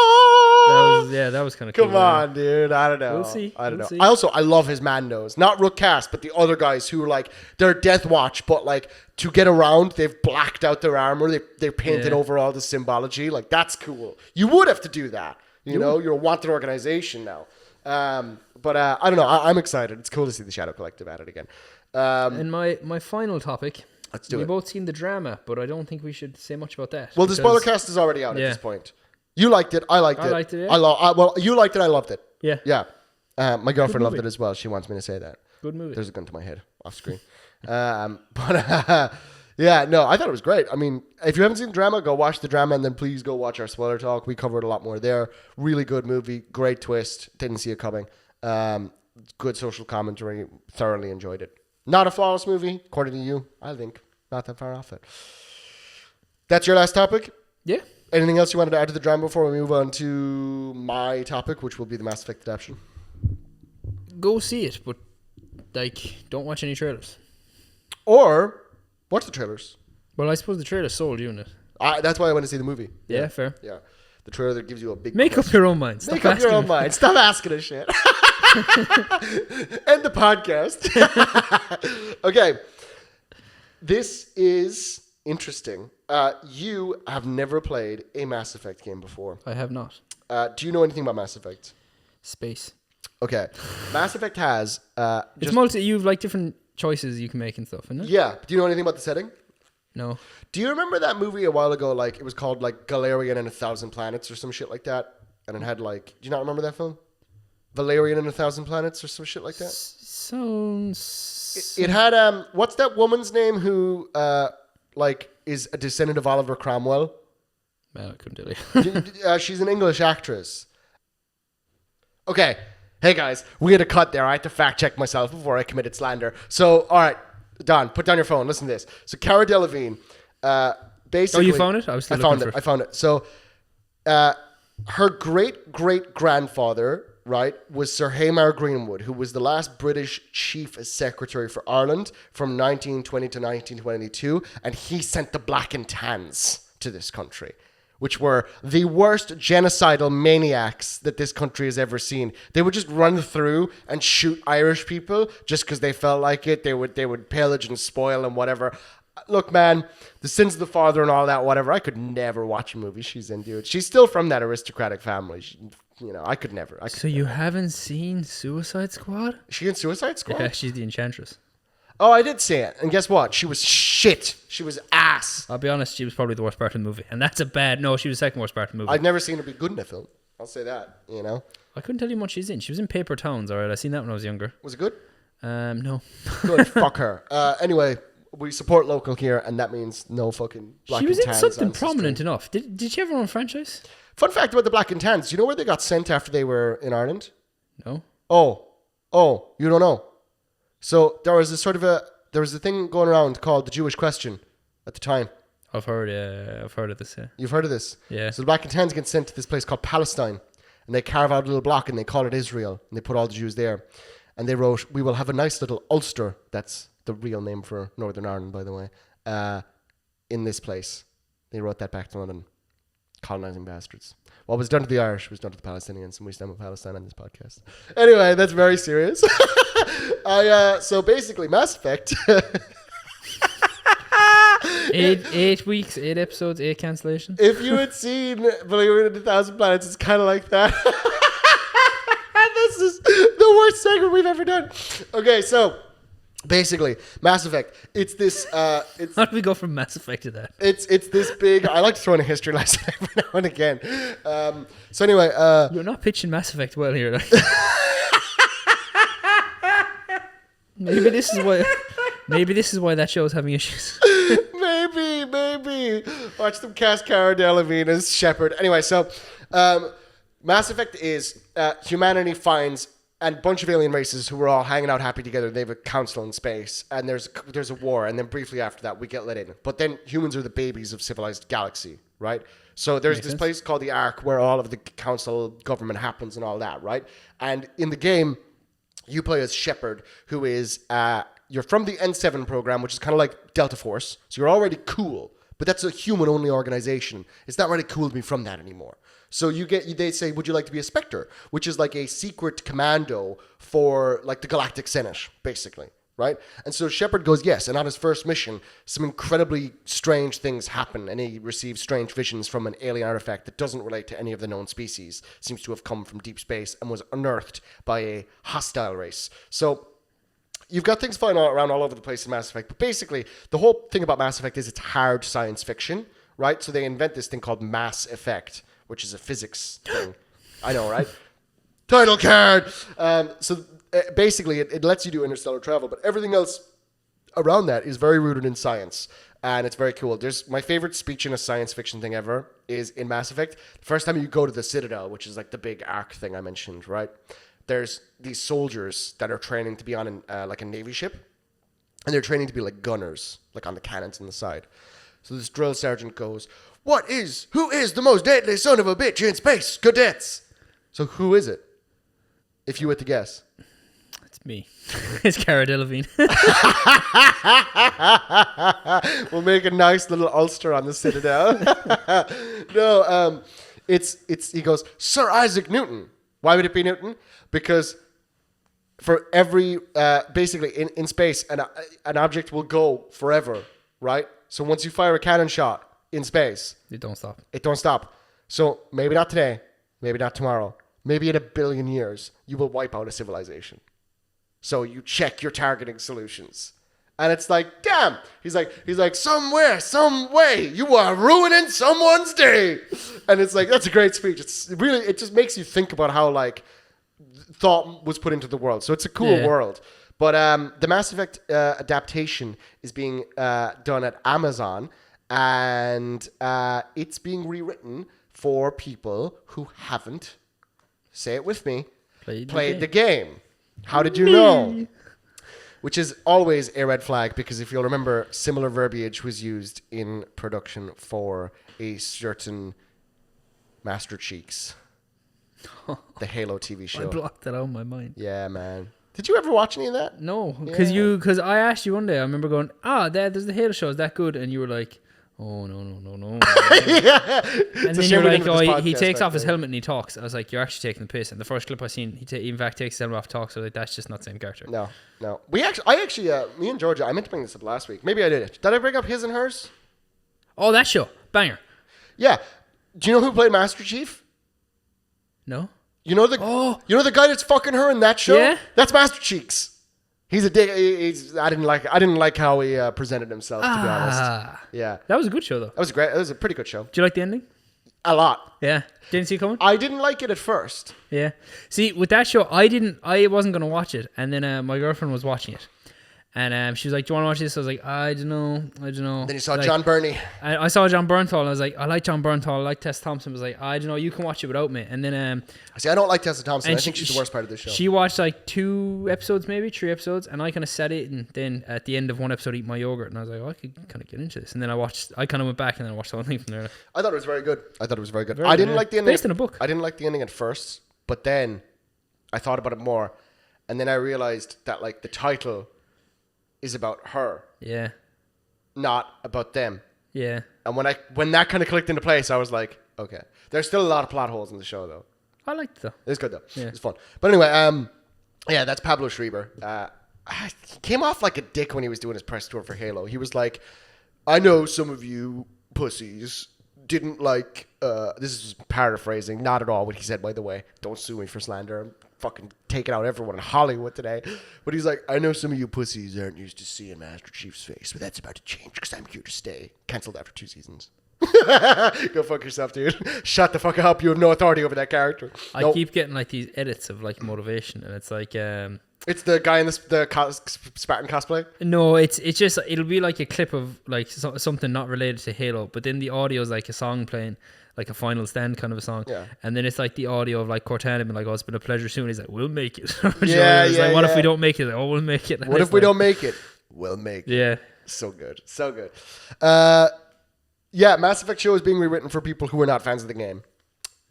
That was kind of cool. Come on, dude. I don't know. We'll see. I don't know. I love his Mandos. Not Rook Cast, but the other guys who are like, they're Death Watch, but like to get around, they've blacked out their armor. They're painted over all the symbology. Like, that's cool. You would have to do that. You know, you're a wanted organization now. But I don't know. I'm excited. It's cool to see the Shadow Collective at it again. And my final topic. Let's do it. We both seen the drama, but I don't think we should say much about that. Well, the spoiler cast is already out at this point. You liked it. I liked it. I liked it, yeah. Well, you liked it. I loved it. Yeah. Yeah. My girlfriend loved it as well. She wants me to say that. Good movie. There's a gun to my head off screen. Yeah, no, I thought it was great. I mean, if you haven't seen the drama, go watch the drama and then please go watch our spoiler talk. We covered a lot more there. Really good movie. Great twist. Didn't see it coming. Good social commentary. Thoroughly enjoyed it. Not a flawless movie, according to you, I think. Not that far off it. That's your last topic? Yeah. Anything else you wanted to add to the drama before we move on to my topic, which will be the Mass Effect adaptation? Go see it, but don't watch any trailers. Or watch the trailers. Well, I suppose the trailer sold you in it. That's why I went to see the movie. Yeah, fair. Yeah. The trailer that gives you a big... Make up your own mind. Make up your own mind. Stop asking us shit. End the podcast. Okay. This is interesting. You have never played a Mass Effect game before. I have not. Do you know anything about Mass Effect? Space. Okay. Mass Effect has... it's you've like different choices you can make and stuff, isn't it? Yeah. Do you know anything about the setting? No. Do you remember that movie a while ago? Like, it was called, like, Galarian and 1,000 Planets or some shit like that? And it had, like... Do you not remember that film? Valerian and 1,000 Planets or some shit like that? It had, what's that woman's name who, is a descendant of Oliver Cromwell? Man, I couldn't tell you. She's an English actress. Okay. Hey, guys. We had a cut there. I had to fact check myself before I committed slander. So, all right. Don, put down your phone. Listen to this. So, Cara Delevingne, basically... Oh, you found it? I found it. So, her great-great-grandfather, right, was Sir Hamar Greenwood, who was the last British Chief Secretary for Ireland from 1920 to 1922, and he sent the Black and Tans to this country, which were the worst genocidal maniacs that this country has ever seen. They would just run through and shoot Irish people just because they felt like it. They would pillage and spoil and whatever. Look, man, the sins of the father and all that, whatever. I could never watch a movie she's in, dude. She's still from that aristocratic family. I could never. You haven't seen Suicide Squad? Is she in Suicide Squad? Yeah, she's the Enchantress. Oh, I did see it. And guess what? She was shit. She was ass. I'll be honest, she was probably the worst part of the movie. And that's a bad... No, she was the second worst part of the movie. I've never seen her be good in a film. I'll say that, I couldn't tell you what she's in. She was in Paper Towns, alright. I seen that when I was younger. Was it good? No. Good. Fuck her. Anyway, we support local here, and that means no fucking Black and Tans. She was in something prominent enough. Did she have her own franchise? Fun fact about the Black and Tans. Do you know where they got sent after they were in Ireland? No. Oh, you don't know. So there was a thing going around called the Jewish question at the time. I've heard of this, yeah. You've heard of this? Yeah. So the Black and Tans get sent to this place called Palestine, and they carve out a little block and they call it Israel, and they put all the Jews there. And they wrote, "We will have a nice little Ulster," that's the real name for Northern Ireland, by the way, in this place. They wrote that back to London. Colonizing bastards. What was done to the Irish was done to the Palestinians, and we stand with Palestine on this podcast. Anyway, that's very serious. So basically, Mass Effect. 8 weeks, 8 episodes, 8 cancellations. If you had seen Valerian and 1,000 Planets, it's kind of like that. This is the worst segment we've ever done. Okay, so basically, Mass Effect. It's this. How do we go from Mass Effect to that? It's this big. I like to throw in a history lesson every now and again. So anyway, you're not pitching Mass Effect well here. Like. Maybe this is why that show's having issues. Maybe. Watch them cast Cara Delevingne as Shepard. Anyway, so Mass Effect is humanity finds a bunch of alien races who were all hanging out happy together. They have a council in space, and there's a war, and then briefly after that, we get let in. But then humans are the babies of civilized galaxy, right? So there's this place called the Ark where all of the council government happens and all that, right? And in the game, you play as Shepard, who is you're from the N7 program, which is kind of like Delta Force. So you're already cool, but that's a human-only organization. It's not really cool to be from that anymore. So they say, would you like to be a Spectre, which is like a secret commando for like the Galactic Senate, basically, right? And so Shepard goes, yes. And on his first mission, some incredibly strange things happen, and he receives strange visions from an alien artifact that doesn't relate to any of the known species. Seems to have come from deep space and was unearthed by a hostile race. So you've got things flying around all over the place in Mass Effect, but basically the whole thing about Mass Effect is it's hard science fiction, right? So they invent this thing called Mass Effect, which is a physics thing. I know, right? Title card! Basically, it lets you do interstellar travel, but everything else around that is very rooted in science. And it's very cool. There's my favorite speech in a science fiction thing ever is in Mass Effect. The first time you go to the Citadel, which is like the big arc thing I mentioned, right? There's these soldiers that are training to be on like a Navy ship. And they're training to be like gunners, like on the cannons on the side. So this drill sergeant goes, who is the most deadly son of a bitch in space? Cadets. So who is it? If you were to guess. It's me. It's Cara Delevingne. We'll make a nice little ulster on the Citadel. No, he goes, Sir Isaac Newton. Why would it be Newton? Because for every, basically in space, an object will go forever, right? So once you fire a cannon shot in space, It don't stop. it don't stop. So maybe not today, maybe not tomorrow, maybe in 1 billion years, you will wipe out a civilization. So you check your targeting solutions. And it's like, damn. He's like, somewhere, some way, you are ruining someone's day. And it's like, that's a great speech. It's really, it just makes you think about how like thought was put into the world. So it's a cool world. But the Mass Effect adaptation is being done at Amazon, and it's being rewritten for people who haven't, say it with me, played the game. How did you know? Which is always a red flag, because if you'll remember, similar verbiage was used in production for a certain Master Cheeks, the Halo TV show. I blocked that out of my mind. Yeah, man. Did you ever watch any of that? No, because I asked you one day. I remember going, there's the Halo show. Is that good? And you were like, oh no. Yeah. And then you're like, he takes off his helmet and he talks. I was like, you're actually taking the piss. And the first clip I seen, he in fact takes his helmet off, talks. So like, that's just not the same character. No. Me and Georgia, I meant to bring this up last week. Maybe I did it. Did I bring up His and Hers? Oh, that show, banger. Yeah. Do you know who played Master Chief? No. You know the guy that's fucking her in that show? Yeah. That's Master Cheeks. He's a dick. I didn't like how he presented himself, to be honest. Yeah. That was a good show though. That was great. It was a pretty good show. Do you like the ending? A lot. Yeah. Didn't see it coming? I didn't like it at first. Yeah. See, with that show, I wasn't going to watch it. And then my girlfriend was watching it. And she was like, do you want to watch this? I was like, I don't know. Then you saw like, John Burney. I saw John Bernthal, and I was like, I like John Bernthal. I like Tess Thompson. I was like, I don't know. You can watch it without me. And then... See, I don't like Tessa Thompson. I think she's the worst part of this show. She watched like 2 episodes, maybe 3 episodes, and I kind of set it, and then at the end of one episode, eat my yogurt, and I was like, I could kind of get into this. And then I kind of went back, and then I watched the whole thing from there. I thought it was very good. I didn't like the ending. Based on a book. I didn't like the ending at first, but then I thought about it more, and then I realized that like the title is about her. Yeah. Not about them. Yeah. And when that kind of clicked into place, I was like, okay. There's still a lot of plot holes in the show, though. I liked it, though. It's good, though. Yeah. It's fun. But anyway, yeah, that's Pablo Schreiber. He came off like a dick when he was doing his press tour for Halo. He was like, I know some of you pussies didn't like, this is paraphrasing, not at all what he said, by the way. Don't sue me for slander. I'm fucking taking out everyone in Hollywood today. But he's like, I know some of you pussies aren't used to seeing Master Chief's face, but that's about to change because I'm here to stay. Cancelled after 2 seasons. Go fuck yourself, dude. Shut the fuck up. You have no authority over that character. I keep getting like these edits of like motivation, and it's like it's the guy in the Spartan cosplay. No, it's just it'll be like a clip of like something not related to Halo, but then the audio is like a song playing, like a Final Stand kind of a song. Yeah. And then it's like the audio of like Cortana being like, "Oh, it's been a pleasure soon." He's like, "We'll make it." Yeah, What if we don't make it? Like, oh, we'll make it. What if we don't make it? We'll make it. Yeah. So good. Yeah, Mass Effect show is being rewritten for people who are not fans of the game.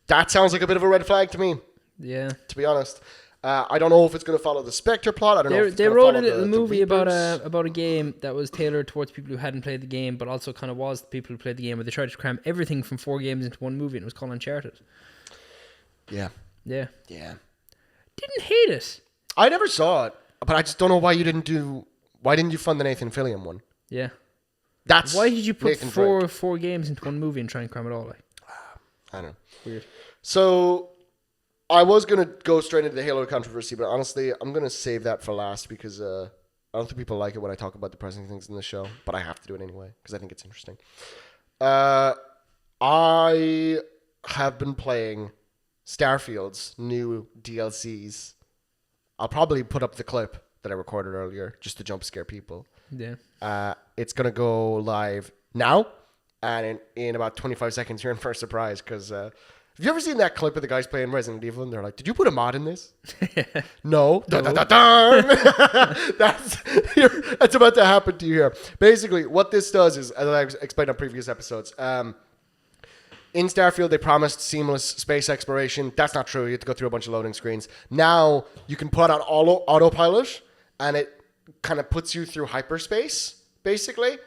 That sounds like a bit of a red flag to me. Yeah. To be honest. I don't know if it's going to follow the Spectre plot. I don't know if it's they gonna wrote follow a little movie about reboots. a game that was tailored towards people who hadn't played the game, but also kind of was the people who played the game, where they tried to cram everything from 4 games into one movie, and it was called Uncharted. Yeah. Yeah. Yeah. Didn't hate it. I never saw it, but I just don't know why you didn't you fund the Nathan Fillion one? Yeah. That's why did you put Nathan four games into one movie and try and cram it all? Like, I don't know. Weird. So I was going to go straight into the Halo controversy, but honestly, I'm going to save that for last because I don't think people like it when I talk about depressing things in the show, but I have to do it anyway because I think it's interesting. I have been playing Starfield's new DLCs. I'll probably put up the clip that I recorded earlier just to jump scare people. Yeah. It's going to go live now. And in about 25 seconds, you're in for a surprise. Because have you ever seen that clip of the guys playing Resident Evil? And they're like, did you put a mod in this? No. Dun, dun, dun, dun. That's about to happen to you here. Basically, what this does is, as I explained on previous episodes, in Starfield, they promised seamless space exploration. That's not true. You have to go through a bunch of loading screens. Now, you can put on autopilot, and it kind of puts you through hyperspace, basically.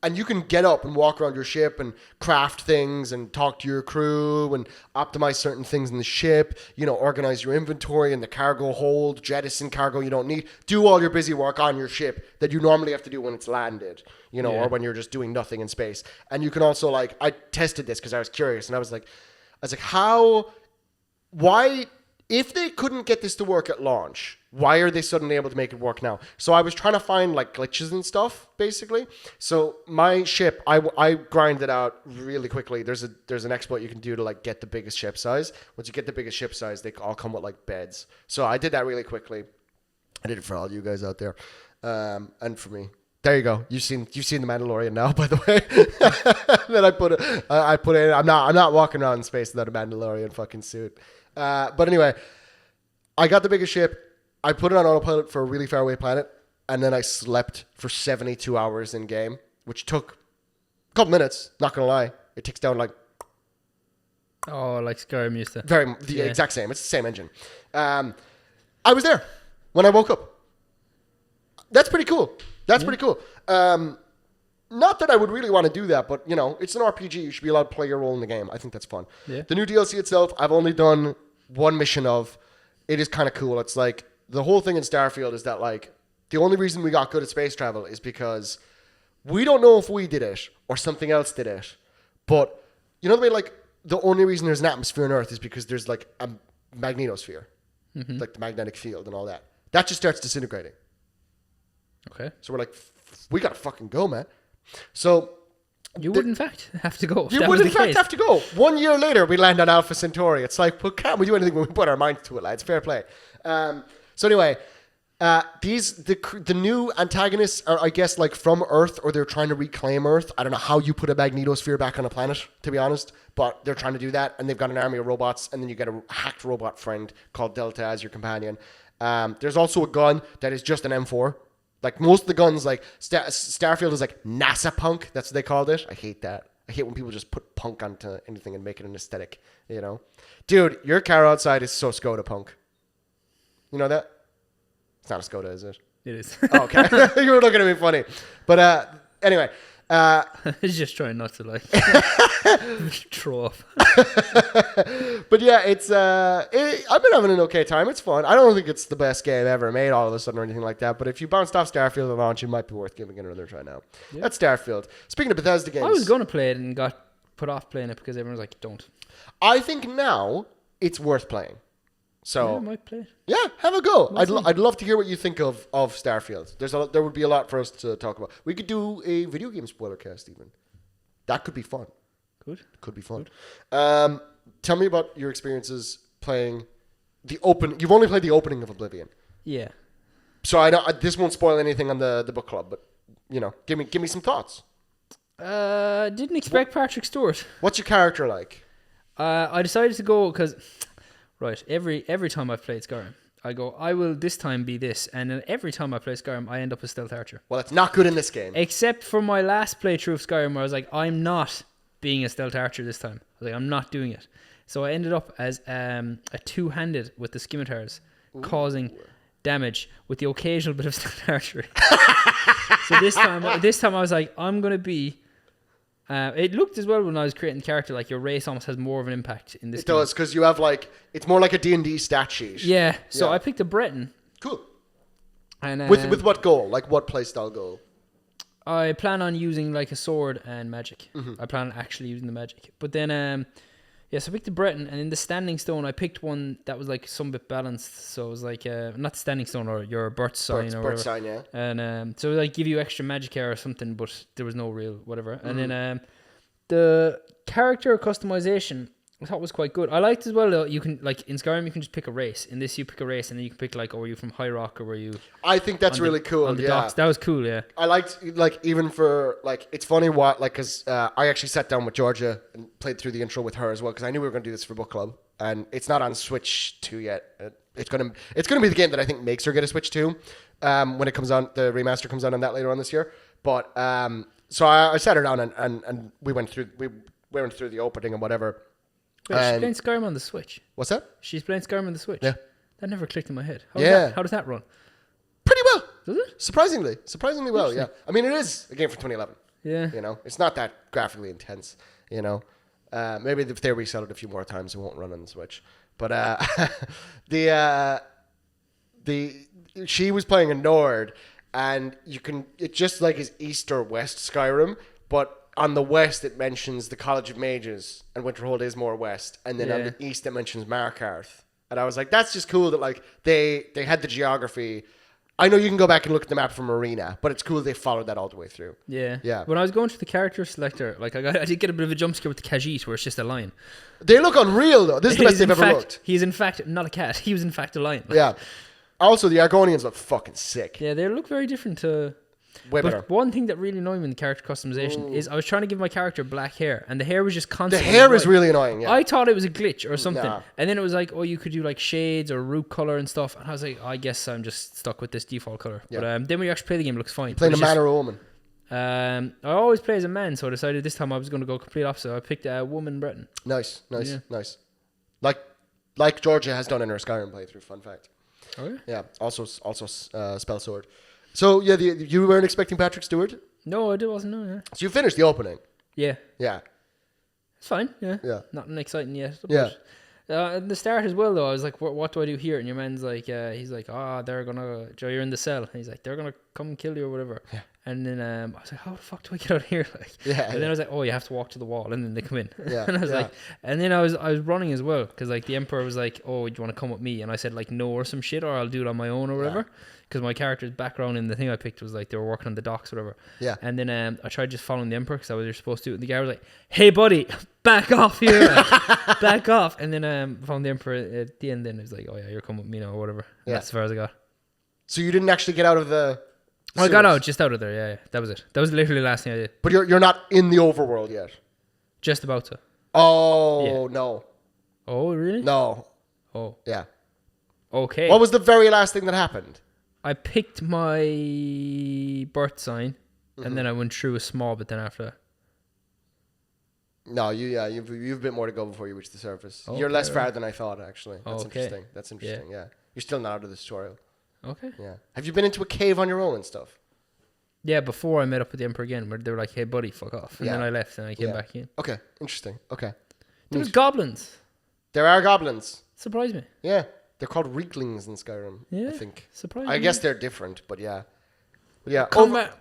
And you can get up and walk around your ship and craft things and talk to your crew and optimize certain things in the ship, organize your inventory in the cargo hold, jettison cargo you don't need. Do all your busy work on your ship that you normally have to do when it's landed, or when you're just doing nothing in space. And you can also, I tested this because I was curious, and I was like, why, if they couldn't get this to work at launch, why are they suddenly able to make it work now? So I was trying to find glitches and stuff, basically. So my ship, I grind it out really quickly. There's an exploit you can do to get the biggest ship size. Once you get the biggest ship size, they all come with beds. So I did that really quickly. I did it for all you guys out there, and for me. There you go. You've seen the Mandalorian now, by the way. Then I put it. I'm not walking around in space without a Mandalorian fucking suit. But anyway, I got the biggest ship. I put it on autopilot for a really far away planet, and then I slept for 72 hours in game, which took a couple minutes. Not gonna lie, it takes down Oh, like Skyrim used to. the exact same. It's the same engine. I was there when I woke up. That's pretty cool. Pretty cool. Not that I would really want to do that, but it's an RPG. You should be allowed to play your role in the game. I think that's fun. Yeah. The new DLC itself, I've only done one mission of. It is kind of cool. It's the whole thing in Starfield is that the only reason we got good at space travel is because we don't know if we did it or something else did it. But the way the only reason there's an atmosphere on Earth is because there's a magnetosphere, the magnetic field and all that. That just starts disintegrating. Okay. So we're we gotta fucking go, man. So you would in fact have to go. You would in fact have to go. 1 year later, we land on Alpha Centauri. It's can't we do anything when we put our minds to it, lads? Fair play. So anyway, the new antagonists are, I guess, from Earth, or they're trying to reclaim Earth. I don't know how you put a magnetosphere back on a planet, to be honest, but they're trying to do that, and they've got an army of robots, and then you get a hacked robot friend called Delta as your companion. There's also a gun that is just an M4. Most of the guns, Starfield is NASA punk. That's what they called it. I hate that. I hate when people just put punk onto anything and make it an aesthetic, Dude, your car outside is so Skoda punk. You know that? It's not a Skoda, is it? It is. Oh, okay. You were looking at me funny. But anyway. He's just trying not to throw up. But yeah, I've been having an okay time. It's fun. I don't think it's the best game ever made all of a sudden or anything like that. But if you bounced off Starfield at launch, it might be worth giving it another try now. Yeah. That's Starfield. Speaking of Bethesda games. I was going to play it and got put off playing it because everyone's like, don't. I think now it's worth playing. So yeah, I might play it. Yeah, have a go. I'd love to hear what you think of Starfield. There would be a lot for us to talk about. We could do a video game spoiler cast even. That could be fun. Could be fun. Tell me about your experiences playing the open. You've only played the opening of Oblivion. Yeah. So I know this won't spoil anything on the book club, but give me some thoughts. Didn't expect Patrick Stewart. What's your character like? I decided to go because. Right, every time I've played Skyrim, I go, I will this time be this, and then every time I play Skyrim, I end up a stealth archer. Well, it's not good in this game. Except for my last playthrough of Skyrim, where I was like, I'm not being a stealth archer this time. I was like, I'm not doing it. So I ended up as a two-handed with the scimitars, causing damage with the occasional bit of stealth archery. So this time I was like, I'm gonna be. It looked as well when I was creating the character your race almost has more of an impact in this. It does because you have it's more like a D&D stat sheet. Yeah. So I picked a Breton. Cool. And with what goal? What playstyle goal? I plan on using a sword and magic. Mm-hmm. I plan on actually using the magic. But then so I picked a Breton, and in the standing stone I picked one that was some bit balanced. So it was not the standing stone or your birth sign or whatever. Birth sign, yeah. And so it give you extra magic hair or something, but there was no real whatever. Mm-hmm. And then the character customization I thought was quite good. I liked as well though, you can like in Skyrim you can just pick a race. In this you pick a race and then you can pick like, oh, were you from High Rock or were you I think that's really cool. on the yeah. docks? That was cool, yeah. I liked, like, even for, like, it's funny what, like, because I actually sat down with Georgia and played through the intro with her as well, because I knew we were going to do this for book club, and it's not on Switch 2 yet. It's gonna be the game that I think makes her get a Switch 2 when it comes on, the remaster comes on that later on this year. But, so I sat her down and we went through the opening and whatever. Wait, she's playing Skyrim on the Switch. What's that? She's playing Skyrim on the Switch. Yeah. That never clicked in my head. How does that run? Pretty well. Does it? Surprisingly well, yeah. I mean, it is a game from 2011. Yeah. You know, it's not that graphically intense, you know. Maybe if they resell it a few more times, it won't run on the Switch. But she was playing a Nord, and it just like is East or West Skyrim, but on the west it mentions the College of Mages, and Winterhold is more west, and then on the east it mentions Markarth. And I was like, that's just cool that like they had the geography. I know you can go back and look at the map from Arena, but it's cool they followed that all the way through. Yeah. Yeah. When I was going through the character selector, like I did get a bit of a jump scare with the Khajiit where it's just a lion. They look unreal though. This is the best they've ever looked. He's in fact not a cat. He was in fact a lion. Yeah. Also, the Argonians look fucking sick. Yeah, they look very different to... Way but better. one thing that really annoyed me in the character customization is I was trying to give my character black hair, and the hair was just The constantly hair is white. really annoying, yeah. I thought it was a glitch or something. Nah. And then it was like, oh, you could do like shades or root color and stuff. And I was like, I guess I'm just stuck with this default color. Yeah. But then when you actually play the game, it looks fine. Playing a But man it's or a woman. just, I always play as a man, so I decided this time I was going to go complete opposite. I picked a woman Breton. Nice. Yeah. Like Georgia has done in her Skyrim playthrough, fun fact. Oh, yeah? Yeah, also spell sword. So, yeah, you weren't expecting Patrick Stewart? No, I wasn't. No, yeah. So you finished the opening? Yeah. Yeah. It's fine. Yeah. Yeah. Nothing exciting yet. Yeah. At the start as well, though, I was like, what do I do here? And your man's like, he's like, they're gonna, Joe, you're in the cell. And he's like, they're gonna come and kill you or whatever. Yeah. And then I was like, how the fuck do I get out of here? Like, yeah. And then I was like, oh, you have to walk to the wall, and then they come in. Yeah. And I was like, and then I was running as well, because like the Emperor was like, oh, do you want to come with me? And I said like no or some shit, or I'll do it on my own or whatever. Because my character's background in the thing I picked was like they were working on the docks or whatever. Yeah. And then I tried just following the Emperor because I was supposed to. And the guy was like, hey, buddy, back off here. Like, back off. And then found the Emperor at the end. Then it was like, oh, yeah, you're coming with me now or whatever. Yeah. That's as far as I got. So you didn't actually get out of the... I got out, just out of there. Yeah. That was it. That was literally the last thing I did. But you're not in the overworld yet? Just about to. Oh, no. Oh, really? No. Oh. Yeah. Okay. What was the very last thing that happened? I picked my birth sign, and then I went through a small bit then after that. No, you've a bit more to go before you reach the surface. Okay, You're less right. far than I thought, actually. That's Okay. interesting. That's interesting, yeah. You're still not out of the tutorial. Okay. Yeah. Have you been into a cave on your own and stuff? Yeah, before I met up with the Emperor again, where they were like, hey, buddy, fuck off. And then I left, and I came back in. Okay, interesting. Okay. There was goblins. There are goblins. Surprised me. Yeah. They're called Reeklings in Skyrim, Yeah. I think. Surprised I me. guess they're different, but yeah. Yeah. Combat,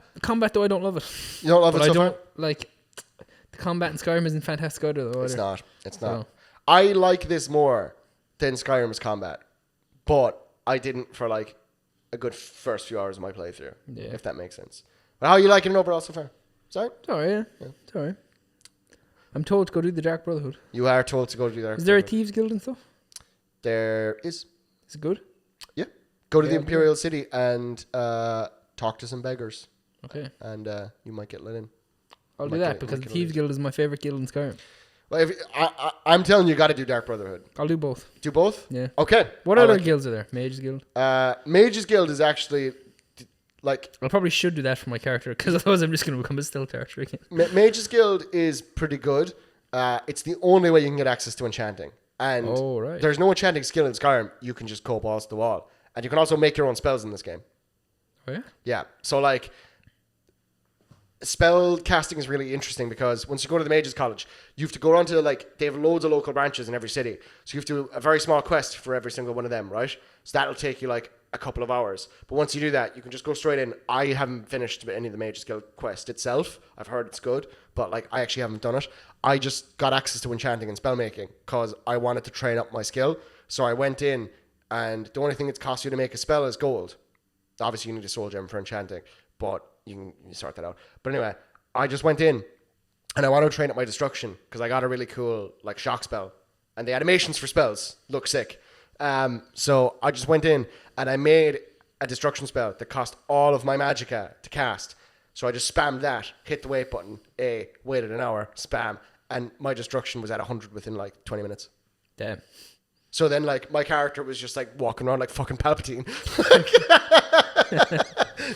though, I don't love it. You don't love But it I so don't, far? like, the combat in Skyrim isn't fantastic either, though. It's either. not. It's not. So- I like this more than Skyrim's combat, but I didn't for like a good first few hours of my playthrough, if that makes sense. But how are you liking it overall so far? Sorry? It's alright, yeah. It's alright. I'm told to go do the Dark Brotherhood. You are told to go do that. Is there a Thieves Guild and stuff? There is. Is it good? Yeah. Go to the Yeah, Imperial City and talk to some beggars, Okay. and you might get let in. I'll Might do get that it- because might the get Thieves Guild is my favourite guild in Skyrim. Well, I'm telling you, got to do Dark Brotherhood. I'll do both. Do both? Yeah. Okay. What I other like it. guilds are there? Mages Guild? Mages Guild is actually like I probably should do that for my character because otherwise I'm just going to become a stealth archer again. Mages Guild is pretty good. It's the only way you can get access to enchanting, and Oh, right. there's no enchanting skill in Skyrim. You can just go balls to the wall, and you can also make your own spells in this game. Oh, yeah? Yeah. So like, spell casting is really interesting because once you go to the Mages College, you have to go around to like they have loads of local branches in every city, so you have to do a very small quest for every single one of them, right? So that'll take you like a couple of hours. But once you do that, you can just go straight in. I haven't finished any of the Mages Guild quest itself. I've heard it's good, but like I actually haven't done it. I just got access to enchanting and spell making because I wanted to train up my skill. So I went in, and the only thing it costs you to make a spell is gold. Obviously, you need a soul gem for enchanting, but you sort that out. But anyway, I just went in, and I want to train up my destruction because I got a really cool like shock spell and the animations for spells look sick. So I just went in and I made a destruction spell that cost all of my magicka to cast. So I just spammed that, hit the wait button, waited an hour, spam, and my destruction was at 100 within like 20 minutes. Damn. So then, like, my character was just, like, walking around like fucking Palpatine.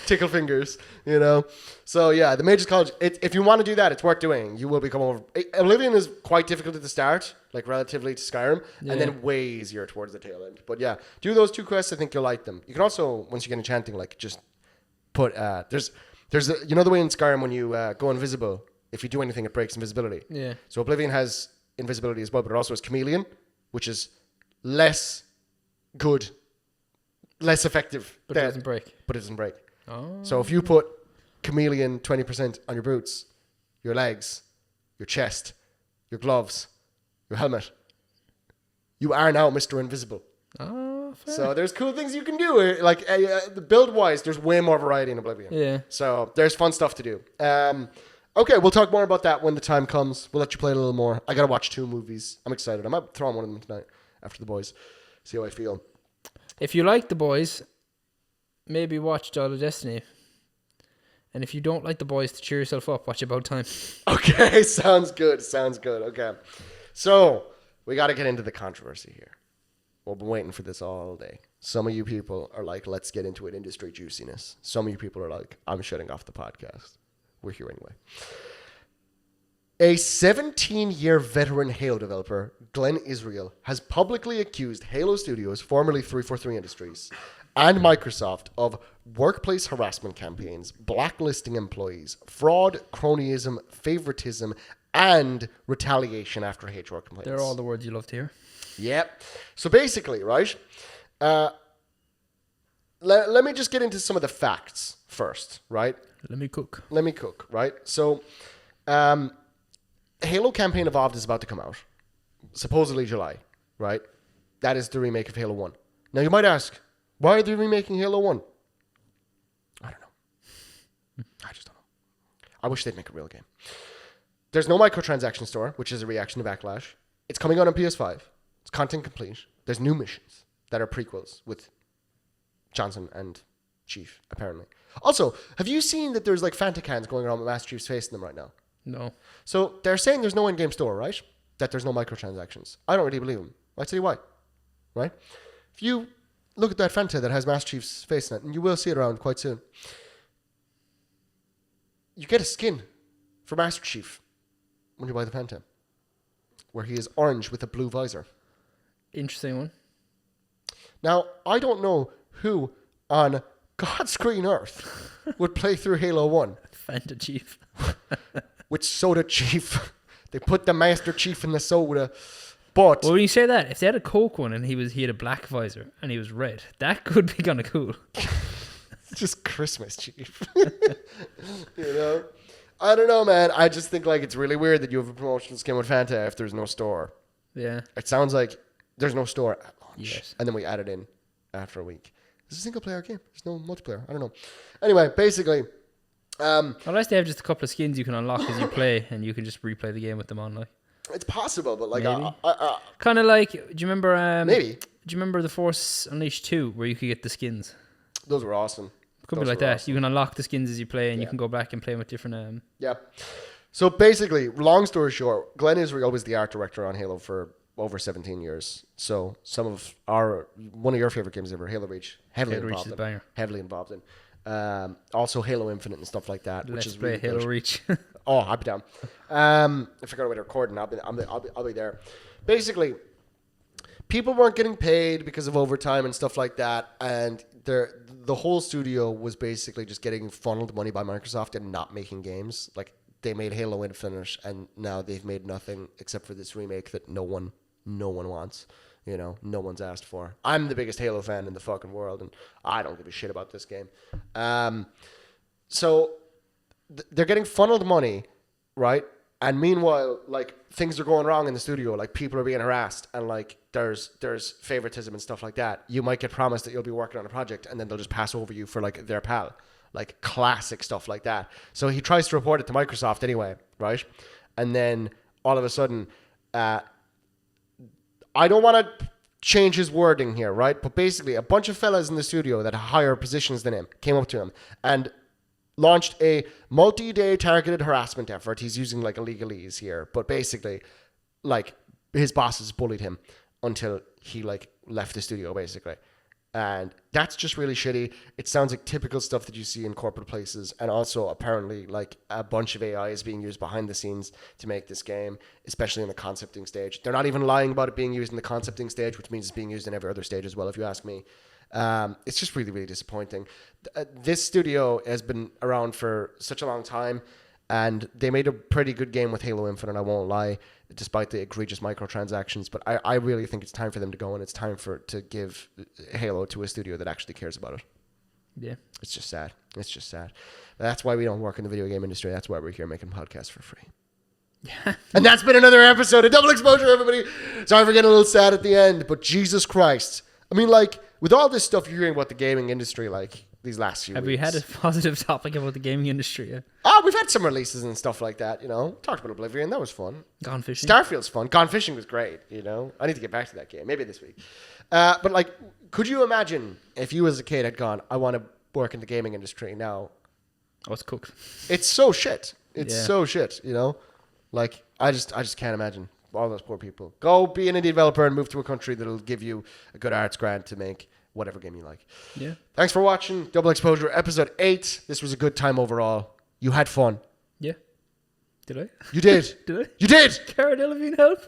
Tickle fingers, you know? So, yeah, the Mages College, if you want to do that, it's worth doing. You will become over... Oblivion is quite difficult at the start, like, relatively to Skyrim, and then way easier towards the tail end. But, yeah, do those 2 quests. I think you'll like them. You can also, once you get enchanting, like, just put... There's you know the way in Skyrim when you go invisible, if you do anything, it breaks invisibility. Yeah. So Oblivion has invisibility as well, but it also has Chameleon, which is... less good, less effective. But it doesn't break. But it doesn't break. Oh. So if you put Chameleon 20% on your boots, your legs, your chest, your gloves, your helmet, you are now Mr. Invisible. Oh, fair. So there's cool things you can do. Like build-wise, there's way more variety in Oblivion. Yeah. So there's fun stuff to do. Okay, we'll talk more about that when the time comes. We'll let you play a little more. I got to watch 2 movies. I'm excited. I might throw on one of them tonight. After The Boys, see how I feel. If you like The Boys, maybe watch Dial of Destiny. And if you don't like The Boys, to cheer yourself up, watch About Time. Okay, sounds good. Okay. So, we got to get into the controversy here. We've been waiting for this all day. Some of you people are like, let's get into it, industry juiciness. Some of you people are like, I'm shutting off the podcast. We're here anyway. A 17-year veteran Halo developer, Glenn Israel, has publicly accused Halo Studios, formerly 343 Industries, and Microsoft of workplace harassment campaigns, blacklisting employees, fraud, cronyism, favoritism, and retaliation after HR complaints. They're all the words you love to hear. Yep. So basically, right, let me just get into some of the facts first, right? Let me cook, right? So, Halo Campaign Evolved is about to come out. Supposedly July, right? That is the remake of Halo 1. Now you might ask, why are they remaking Halo 1? I don't know. I just don't know. I wish they'd make a real game. There's no microtransaction store, which is a reaction to Backlash. It's coming out on PS5. It's content complete. There's new missions that are prequels with Johnson and Chief, apparently. Also, have you seen that there's like Fanta cans going around with Master Chief's face in them right now? No. So they're saying there's no in-game store, right? That there's no microtransactions. I don't really believe them. I'll tell you why. Right? If you look at that Fanta that has Master Chief's face in it, and you will see it around quite soon, you get a skin for Master Chief when you buy the Fanta, where he is orange with a blue visor. Interesting one. Now, I don't know who on God's green earth would play through Halo 1. Fanta Chief. With Soda Chief. They put the Master Chief in the soda. But well, when you say that, if they had a Coke one and he had a black visor and he was red, that could be kind of cool. It's just Christmas Chief. You know? I don't know, man. I just think like it's really weird that you have a promotional skin with Fanta if there's no store. Yeah. It sounds like there's no store at launch. Yes. And then we add it in after a week. It's a single player game. There's no multiplayer. I don't know. Anyway, basically... unless they have just a couple of skins you can unlock as you play, and you can just replay the game with them on. Like, it's possible, but like, kind of like, do you remember? Maybe. Do you remember The Force Unleashed 2, where you could get the skins? Those were awesome. Could be like that. Awesome. You can unlock the skins as you play, and you can go back and play with different. Yeah. So basically, long story short, Glenn Israel was the art director on Halo for over 17 years. So one of your favorite games ever, Halo Reach, heavily involved in. Also Halo Infinite and stuff like that. Let's which is play really Halo good. Reach. Oh, I'll be down. I forgot about recording. I'll be there. Basically, people weren't getting paid because of overtime and stuff like that, and the whole studio was basically just getting funneled money by Microsoft and not making games. Like they made Halo Infinite, and now they've made nothing except for this remake that no one wants. You know, no one's asked for. I'm the biggest Halo fan in the fucking world, and I don't give a shit about this game. So they're getting funneled money, right? And meanwhile, like, things are going wrong in the studio. Like, people are being harassed, and like there's favoritism and stuff like that. You might get promised that you'll be working on a project, and then they'll just pass over you for like their pal. Like classic stuff like that. So he tries to report it to Microsoft anyway, right? And then all of a sudden, I don't want to change his wording here, right? But basically, a bunch of fellas in the studio that have higher positions than him came up to him and launched a multi-day targeted harassment effort. He's using like a legalese here, but basically, like, his bosses bullied him until he like left the studio, basically. And that's just really shitty. It sounds like typical stuff that you see in corporate places. And also, apparently, like, a bunch of AI is being used behind the scenes to make this game, especially in the concepting stage. They're not even lying about it being used in the concepting stage, which means it's being used in every other stage as well, if you ask me. It's just really, really disappointing. This studio has been around for such a long time, and they made a pretty good game with Halo Infinite, I won't lie, despite the egregious microtransactions. But I really think it's time for them to go, and it's time to give Halo to a studio that actually cares about it. Yeah. It's just sad. It's just sad. That's why we don't work in the video game industry. That's why we're here making podcasts for free. Yeah. And that's been another episode of Double Exposure, everybody. Sorry for getting a little sad at the end, but Jesus Christ. I mean, like, with all this stuff you're hearing about the gaming industry, like, these last few weeks. Have we had a positive topic about the gaming industry yet? We've had some releases and stuff like that, you know. Talked about Oblivion. That was fun. Gone fishing. Starfield's fun. Gone fishing was great, you know. I need to get back to that game. Maybe this week. But, like, could you imagine if you as a kid had gone, I want to work in the gaming industry now? Oh, it's cooked. It's so shit. It's Yeah. so shit, you know. Like, I just can't imagine all those poor people. Go be an indie developer and move to a country that'll give you a good arts grant to make whatever game you like. Yeah. Thanks for watching Double Exposure episode 8. This was a good time overall. You had fun. Yeah. Did I? You did. Did I? You did. Cara Delevingne help?